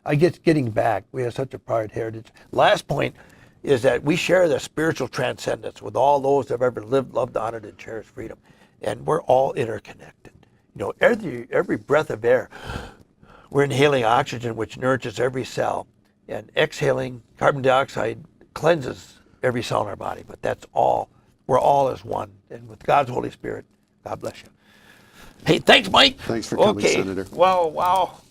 I guess getting back, we have such a proud heritage. Last point is that we share the spiritual transcendence with all those that have ever lived, loved, honored, and cherished freedom. And we're all interconnected. Every breath of air, we're inhaling oxygen, which nourishes every cell. And exhaling carbon dioxide cleanses every cell in our body. But that's all. We're all as one. And with God's Holy Spirit, God bless you. Hey, thanks, Mike. Thanks for coming, Senator. Wow.